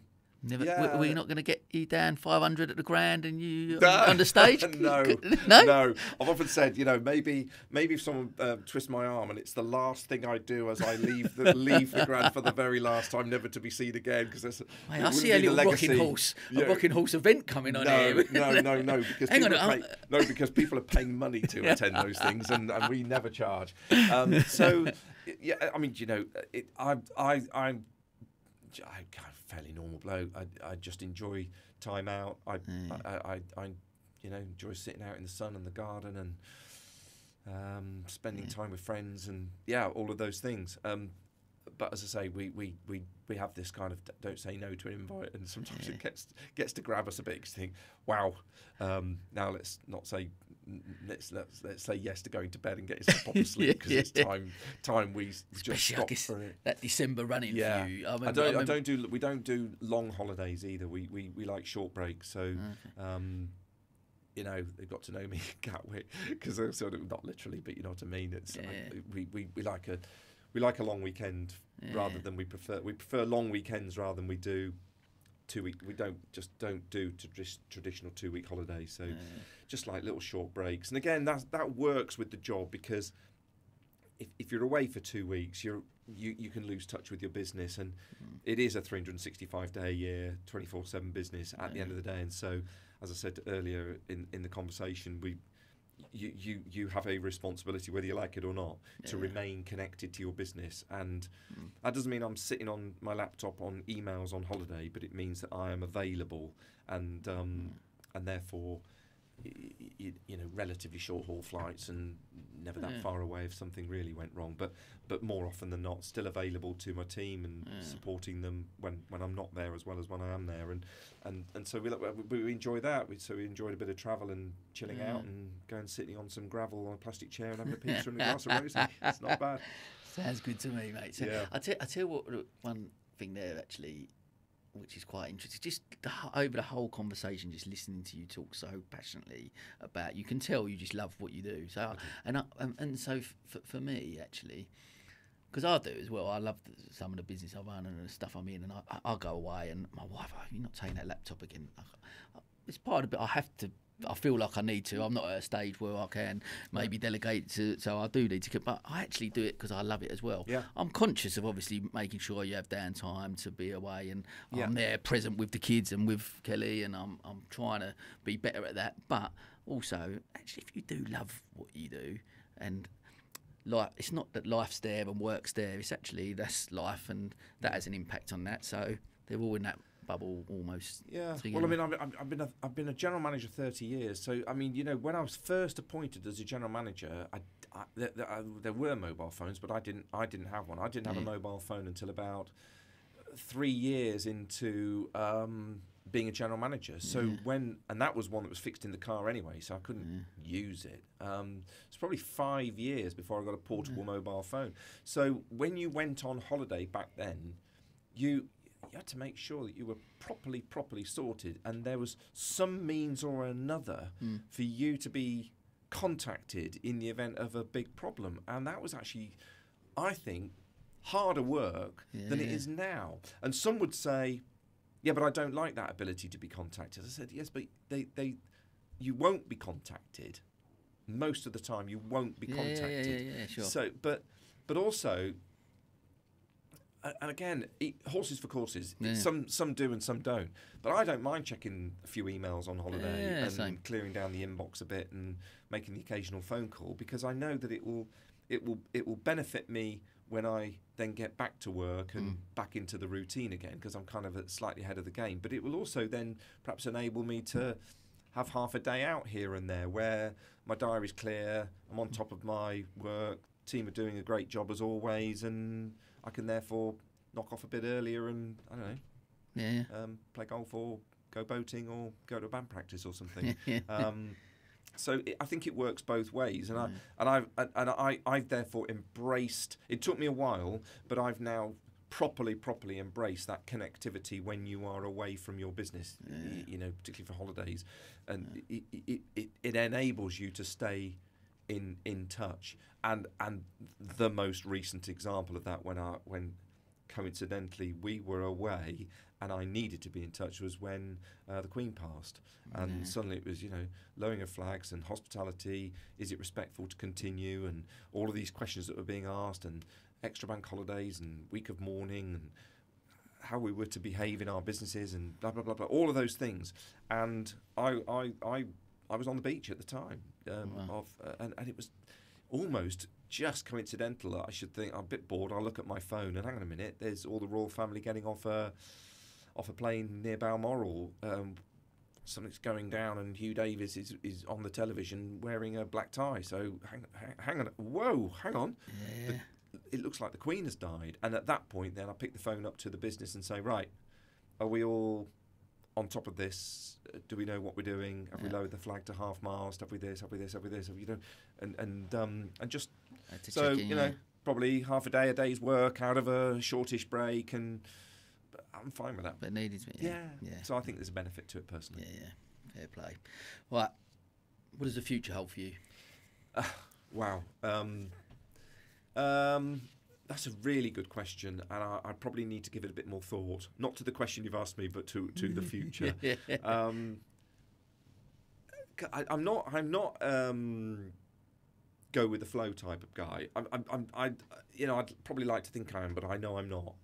not going to get you down 500 at the Grand and you on the stage? No. I've often said, maybe if someone twists my arm and it's the last thing I do as I leave the Grand for the very last time, never to be seen again. Because I see a little rocking horse event coming on here. No, because people are paying money to attend those things, and we never charge. So. Yeah, I mean, I'm kind of fairly normal bloke. I just enjoy time out. I enjoy sitting out in the sun and the garden and spending time with friends and all of those things. But as I say, we have this kind of don't say no to an invite, and sometimes it gets to grab us a bit, because you think, wow, now let's not say. Let's say yes to going to bed and getting some proper sleep, because it's time we just stop for it. That December running for you. We don't do long holidays either. We like short breaks. So they've got to know me at Gatwick, because they're sort of, not literally, but you know what I mean. It's we like a long weekend rather than we prefer long weekends rather than we do 2 week. We don't do traditional 2 week holidays. So just like little short breaks. And again, that works with the job, because if you're away for 2 weeks, you can lose touch with your business, and it is a 365-day a year, 24/7 business at the end of the day. And so, as I said earlier in the conversation, you have a responsibility, whether you like it or not, to remain connected to your business. And that doesn't mean I'm sitting on my laptop on emails on holiday, but it means that I am available, and therefore relatively short haul flights and never that far away if something really went wrong, but more often than not still available to my team and supporting them when I'm not there as well as when I am there, and so we enjoy that. So we enjoyed a bit of travel and chilling out and going sitting on some gravel on a plastic chair and having a pizza and a glass of rosé. It's not bad. Sounds good to me, mate. So I tell you what, one thing there actually, which is quite interesting, just over the whole conversation, just listening to you talk so passionately about, you can tell you just love what you do. So so for me actually, because I do as well, I love some of the business I run and the stuff I'm in, and I go away and my wife, you're not taking that laptop again. It's part of it. I have to I feel like I need to. I'm not at a stage where I can maybe delegate to, so I do need to. But I actually do it because I love it as well. Yeah. I'm conscious of obviously making sure you have downtime to be away, and Yeah. I'm there present with the kids and with Kelly, and I'm trying to be better at that. But also, actually, if you do love what you do, and it's not that life's there and work's there. It's actually that's life, and that has an impact on that. So they're all in that bubble almost. Yeah. together. Well, I mean, I've been a general manager 30 years. So I mean, when I was first appointed as a general manager, there were mobile phones, but I didn't have one. I didn't have a mobile phone until about 3 years into being a general manager. So and that was one that was fixed in the car anyway, so I couldn't use it. It's probably 5 years before I got a portable mobile phone. So when you went on holiday back then, you had to make sure that you were properly sorted, and there was some means or another for you to be contacted in the event of a big problem. And that was actually, I think, harder work than it is now. And some would say, yeah, but I don't like that ability to be contacted. I said, yes, but you won't be contacted. Most of the time, you won't be contacted. Yeah, sure. So, but also, and again, horses for courses. Yeah. Some do and some don't. But I don't mind checking a few emails on holiday and same. clearing down the inbox a bit and making the occasional phone call, because I know that it will benefit me when I then get back to work and back into the routine again, because I'm kind of slightly ahead of the game. But it will also then perhaps enable me to have half a day out here and there where my diary's clear, I'm on top of my work, team are doing a great job as always, and I can therefore knock off a bit earlier and, I don't know, play golf or go boating or go to a band practice or something. So I think it works both ways, and I've therefore embraced. It took me a while, but I've now properly embraced that connectivity when you are away from your business. Particularly for holidays, and it enables you to stay in touch. And the most recent example of that, when coincidentally we were away and I needed to be in touch, was when the Queen passed, and suddenly it was lowering of flags and hospitality. Is it respectful to continue? And all of these questions that were being asked, and extra bank holidays and week of mourning, and how we were to behave in our businesses, and blah blah blah blah. All of those things, and I was on the beach at the time, and it was almost just coincidental. I should think I'm a bit bored. I'll look at my phone and hang on a minute. There's all the royal family getting off a plane near Balmoral. Something's going down, and Hugh Davis is on the television wearing a black tie. So hang on. Whoa, hang on. Yeah. It looks like the Queen has died. And at that point, then I pick the phone up to the business and say, right, are we all on top of this? Do we know what we're doing? Have we lowered the flag to half mast? Have we this? Have we this? Have we this? Have you and just so probably half a day's work out of a shortish break, and I'm fine with that. But needed to be. Yeah. So I think there's a benefit to it personally. Yeah. Fair play. Right. What does the future hold for you? Wow. That's a really good question, and I probably need to give it a bit more thought. Not to the question you've asked me, but to the future. I'm not go with the flow type of guy. I'd probably like to think I am, but I know I'm not.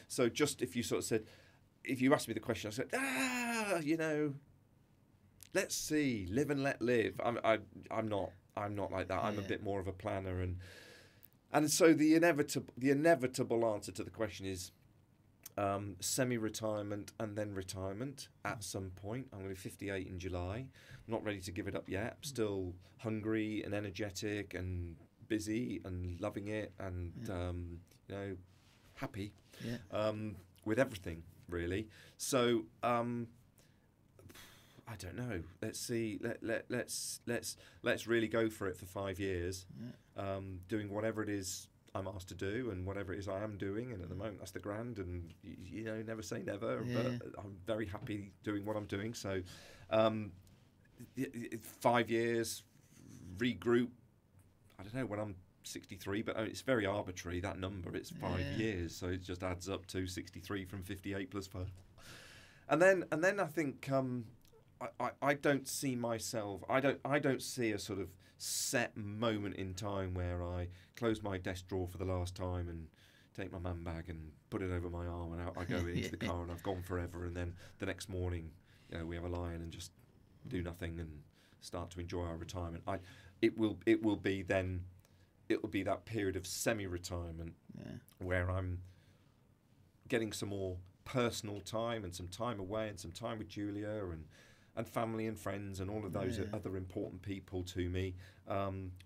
So just if you sort of said, if you asked me the question, I said, let's see, live and let live. I'm not like that. I'm a bit more of a planner, and so the inevitable answer to the question is semi-retirement and then retirement at some point. I'm going to be 58 in July. I'm not ready to give it up yet. I'm still hungry and energetic and busy and loving it and happy with everything really. So I don't know. Let's see. Let's really go for it for 5 years. Doing whatever it is I'm asked to do and whatever it is I am doing, and at the moment that's the Grand, and never say never, but I'm very happy doing what I'm doing. So 5 years, regroup, I don't know when I'm 63, but it's very arbitrary, that number. It's 5 years, so it just adds up to 63 from 58 plus 5. And then I think I don't see myself. I don't see a sort of set moment in time where I close my desk drawer for the last time and take my man bag and put it over my arm and out I go into the car and I've gone forever, and then the next morning, we have a lie in and just do nothing and start to enjoy our retirement. It will be that period of semi-retirement where I'm getting some more personal time and some time away and some time with Julia and family and friends and all of those other important people to me,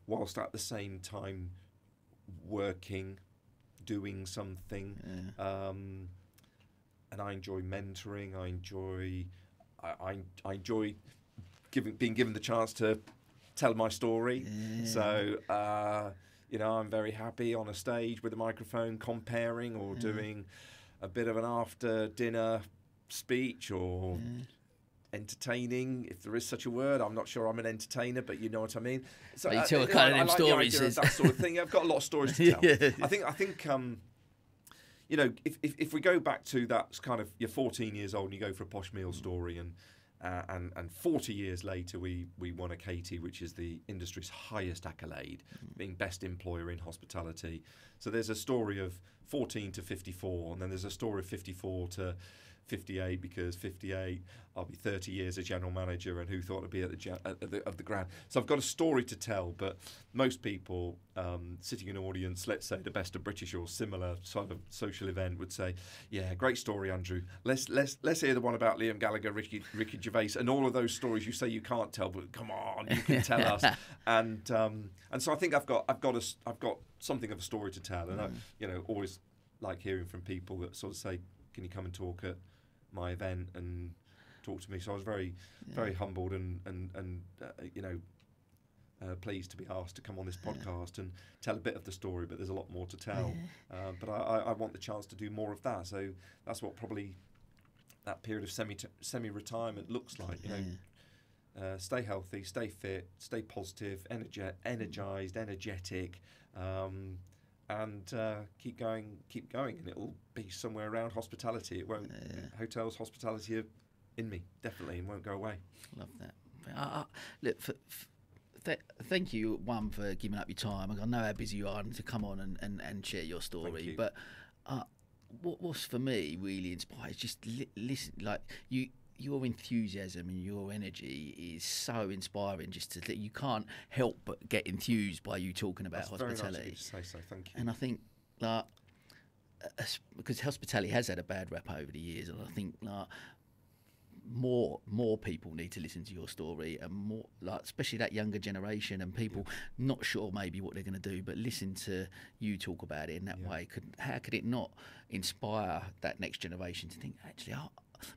whilst at the same time working, doing something. And I enjoy mentoring. I enjoy being given the chance to tell my story. So I'm very happy on a stage with a microphone comparing or doing a bit of an after dinner speech or entertaining, if there is such a word. I'm not sure I'm an entertainer, but you know what I mean. So you tell kind of them like stories, the idea of that sort of thing. I've got a lot of stories to tell. I think if we go back to that kind of, you're 14 years old and you go for a posh meal story, and 40 years later we won a Katie, which is the industry's highest accolade, being best employer in hospitality. So there's a story of 14 to 54, and then there's a story of 54 to 58, because 58 I'll be 30 years as general manager, and who thought I'd be at the Grand. So I've got a story to tell, but most people sitting in an audience, let's say the Best of British or similar sort of social event, would say, yeah, great story, Andrew, let's hear the one about Liam Gallagher, Ricky Gervais, and all of those stories you say you can't tell, but come on, you can tell us. And so I think I've got something of a story to tell, and I always like hearing from people that sort of say, can you come and talk at my event and talk to me? So I was very humbled and pleased to be asked to come on this podcast and tell a bit of the story, but there's a lot more to tell. But I want the chance to do more of that. So that's what probably that period of semi-retirement looks like. Stay healthy, stay fit, stay positive, energised, energetic, and keep going, and it'll be somewhere around hospitality. It won't. Hotels, hospitality are in me, definitely, and won't go away. Love that. Look, thank you, one, for giving up your time. I know how busy you are, and to come on and share your story. Thank you. But what's for me really inspired, just listen, like your enthusiasm and your energy is so inspiring. Just that you can't help but get enthused by you talking about hospitality. Very nice of you to say so. Thank you. And I think because hospitality has had a bad rep over the years, and I think more people need to listen to your story, and more, especially that younger generation and people not sure maybe what they're going to do, but listen to you talk about it in that way. How could it not inspire that next generation to think, actually,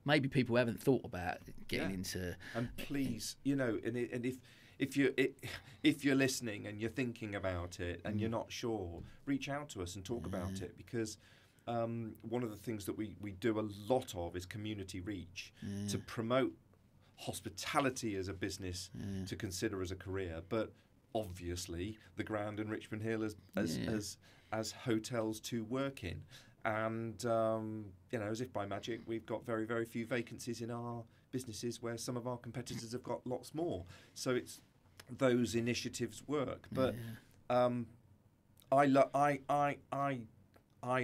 maybe people haven't thought about getting into. And please, and if you're listening and you're thinking about it and you're not sure, reach out to us and talk about it, because one of the things that we do a lot of is community reach, to promote hospitality as a business to consider as a career, but obviously the Grand and Richmond Hill as hotels to work in. And as if by magic, we've got very, very few vacancies in our businesses, where some of our competitors have got lots more. So it's those initiatives work. But I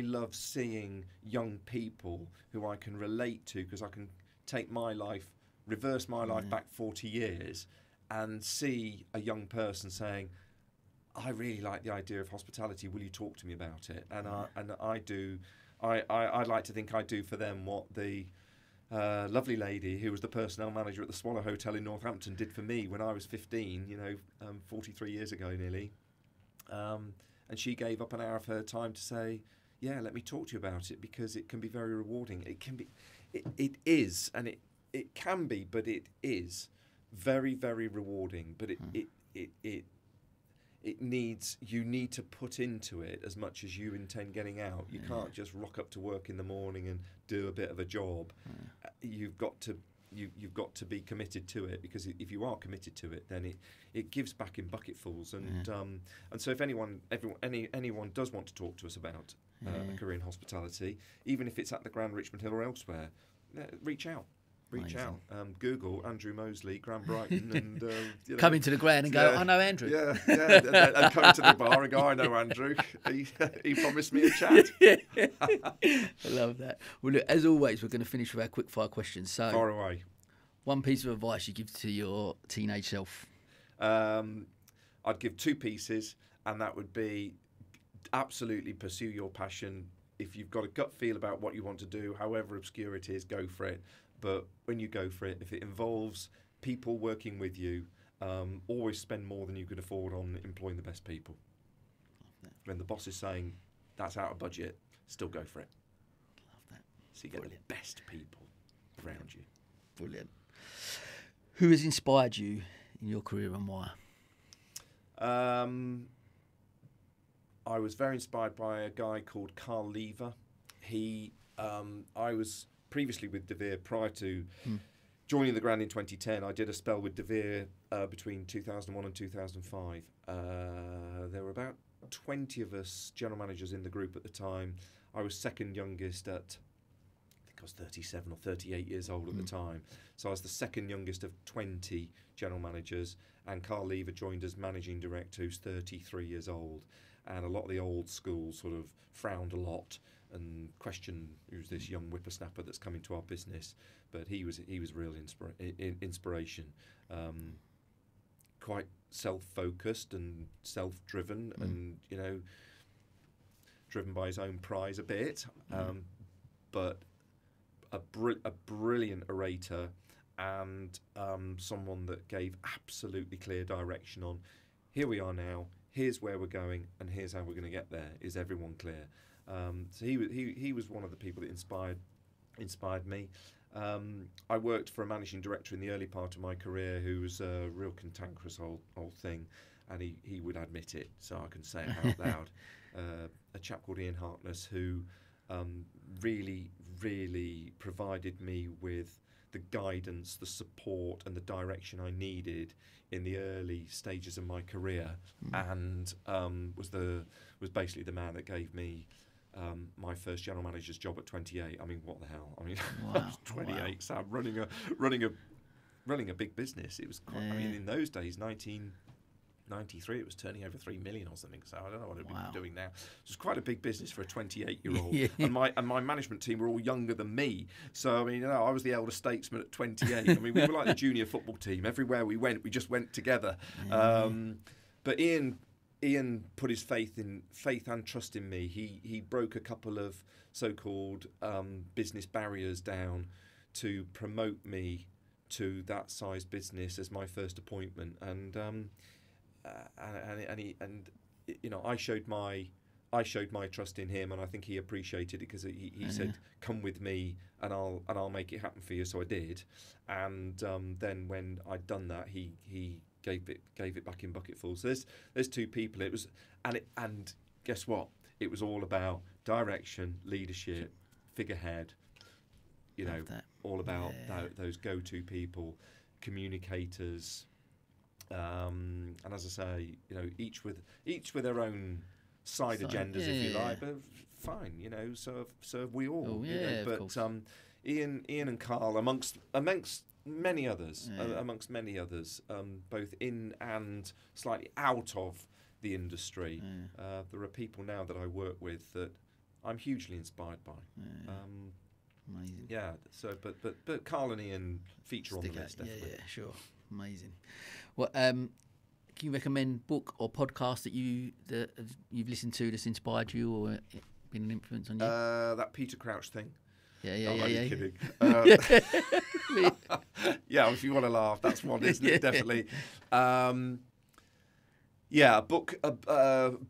love seeing young people who I can relate to, because I can take my life, reverse my life back 40 years, and see a young person saying, I really like the idea of hospitality. Will you talk to me about it? And I do. I'd like to think I do for them what the lovely lady who was the personnel manager at the Swallow Hotel in Northampton did for me when I was 15. 43 years ago nearly. And she gave up an hour of her time to say, "Yeah, let me talk to you about it, because it can be very rewarding. It can be, it is, and it can be, but it is very, very rewarding. But you need to put into it as much as you intend getting out. You can't just rock up to work in the morning and do a bit of a job. You've got to be committed to it, because if you are committed to it, then it gives back in bucketfuls. And so if anyone does want to talk to us about a career in hospitality, even if it's at the Grand Richmond Hill or elsewhere, reach out. reach out. Google Andrew Mosley, Grand Brighton, and come into the Grand and go, I know Andrew. Yeah, and come to the bar and go, I know Andrew. He promised me a chat. I love that. Well, look, as always, we're going to finish with our quick fire questions. So, far away. One piece of advice you give to your teenage self. I'd give 2 pieces, and that would be absolutely pursue your passion. If you've got a gut feel about what you want to do, however obscure it is, go for it. But when you go for it, if it involves people working with you, always spend more than you could afford on employing the best people. When the boss is saying that's out of budget, still go for it. Love that. So you get the best people around you. Brilliant. Who has inspired you in your career and why? I was very inspired by a guy called Carl Lever. I was previously with De Vere prior to joining the Grand in 2010. I did a spell with De Vere between 2001 and 2005. There were about 20 of us general managers in the group at the time. I was second youngest at, I think I was 37 or 38 years old at the time. So I was the second youngest of 20 general managers, and Carl Lever joined as managing director, who's 33 years old. And a lot of the old school sort of frowned a lot and questioned who's this young whippersnapper that's come into our business. But he was real inspiration. Quite self-focused and self-driven, and driven by his own prize a bit. But a brilliant orator, and someone that gave absolutely clear direction on, here we are now, here's where we're going, and here's how we're going to get there. Is everyone clear? So he was one of the people that inspired me. I worked for a managing director in the early part of my career who was a real cantankerous old thing, and he would admit it, so I can say it out loud. A chap called Ian Harkness, who really provided me with the guidance, the support, and the direction I needed in the early stages of my career, and was basically the man that gave me my first general manager's job at 28. I mean, what the hell? I mean, I was 28, so I'm running a big business. It was quite, I mean, in those days, 1993, it was turning over 3 million or something. So I don't know what it'd be doing now. It was quite a big business for a 28-year-old, and my management team were all younger than me. So I mean, I was the elder statesman at 28. I mean, we were like the junior football team. Everywhere we went, we just went together. But Ian put his faith and trust in me. He broke a couple of so-called business barriers down to promote me to that size business as my first appointment, and I showed my trust in him, and I think he appreciated it, because he said, "Come with me, and I'll make it happen for you." So I did, and then when I'd done that, he gave it back in bucketfuls. So there's 2 people. It was, and guess what? It was all about direction, leadership, figurehead. All about those go-to people, communicators. And as I say, each with their own side agendas, if you like, but fine, serve we all. But Ian and Carl, amongst many others, both in and slightly out of the industry, there are people now that I work with that I'm hugely inspired by. Amazing. Yeah. So, but Carl and Ian feature on the list, definitely. Yeah, sure. Amazing. Well, can you recommend book or podcast that you've listened to that's inspired you or been an influence on you? That Peter Crouch thing. Yeah. Kidding. Yeah, if you want to laugh, that's one, isn't it? Definitely.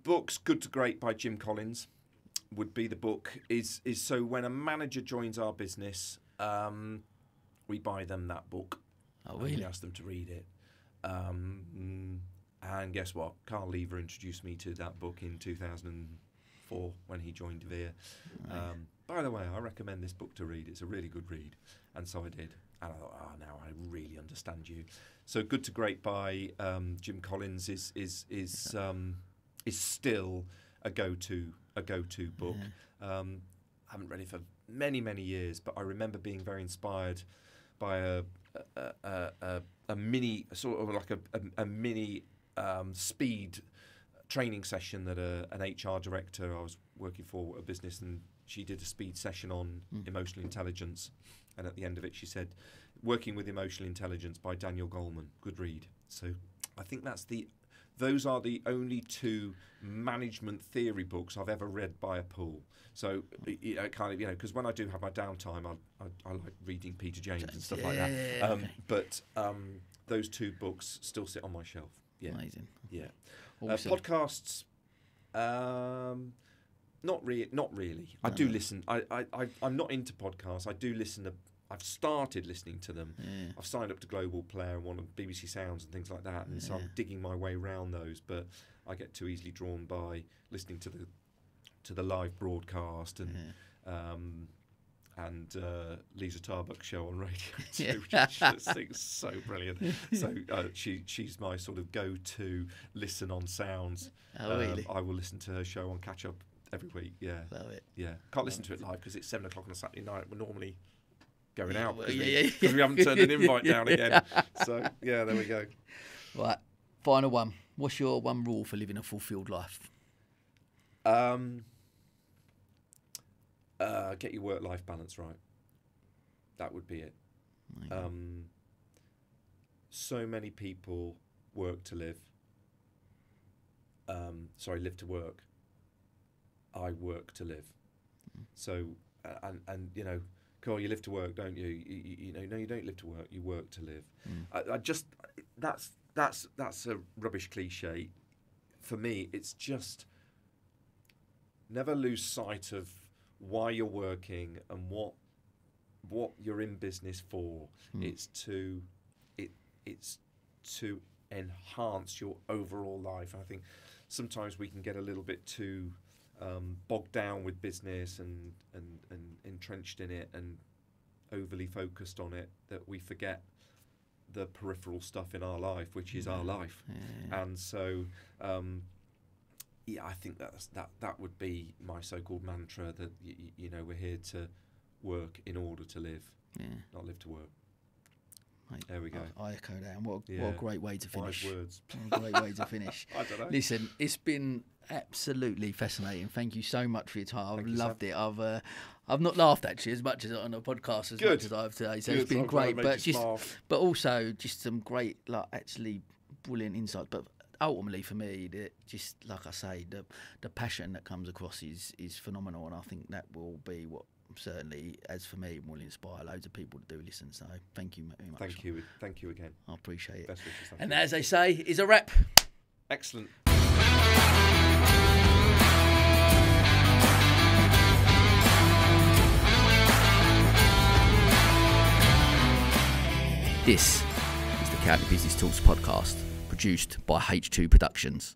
Books Good to Great by Jim Collins would be the book. Is so when a manager joins our business, we buy them that book. Oh, really? And we ask them to read it. And guess what? Carl Lever introduced me to that book in 2004 when he joined De Vere. By the way, I recommend this book to read. It's a really good read. And so I did. And I thought, now I really understand you. So Good to Great by Jim Collins is still a go-to book. I haven't read it for many years, but I remember being very inspired a mini sort of like a mini speed training session that an HR director I was working for a business, and she did a speed session on emotional intelligence, and at the end of it she said, "Working with Emotional Intelligence" by Daniel Goleman, good read. So I think those are the only 2 management theory books I've ever read by a pool. So because when I do have my downtime, I like reading Peter James and stuff like that. Okay. But those 2 books still sit on my shelf. Yeah. Amazing. Yeah. Awesome. Podcasts, not really. No, I do listen. I'm not into podcasts. I do listen to. I've started listening to them. Yeah. I've signed up to Global Player and one of BBC Sounds and things like that, and so I'm digging my way around those. But I get too easily drawn by listening to the live broadcast and Lisa Tarbuck's show on radio too, which I just think is so brilliant. So she's my sort of go-to listen on sounds. Oh, really? I will listen to her show on Catch Up every week. Yeah, Love it. Yeah, can't listen to it live because it's 7 o'clock on a Saturday night. We're normally going out because yeah. we haven't turned an invite down again. So yeah, there we go. Right, final one. What's your one rule for living a fulfilled life? Get your work-life balance right. That would be it. So many people work to live. Live to work. I work to live. So, and you know, Carl, you live to work, don't you? You know, no, you don't live to work. You work to live. That's a rubbish cliche. For me, it's just never lose sight of why you're working and what you're in business for. It's to enhance your overall life. And I think sometimes we can get a little bit too bogged down with business and entrenched in it and overly focused on it, that we forget the peripheral stuff in our life, which is our life. And so I think that would be my so-called mantra, that you know, we're here to work in order to live, not live to work. Mate, there we go. I echo that. And what a great way to finish. Wise words. What a great way to finish. I don't know. Listen, it's been absolutely fascinating. Thank you so much for your time. I've loved it. I've not laughed actually as much as on a podcast as much as I have today. So it's been great, but also just some great, actually brilliant insights. But ultimately for me, just like I say, the passion that comes across is phenomenal, and I think that will be what certainly, as for me, will inspire loads of people to do listen. So thank you very much. Thank you again. I appreciate it. Best wishes. And as they say, is a wrap. Excellent. This is the County Business Talks podcast, produced by H2 Productions.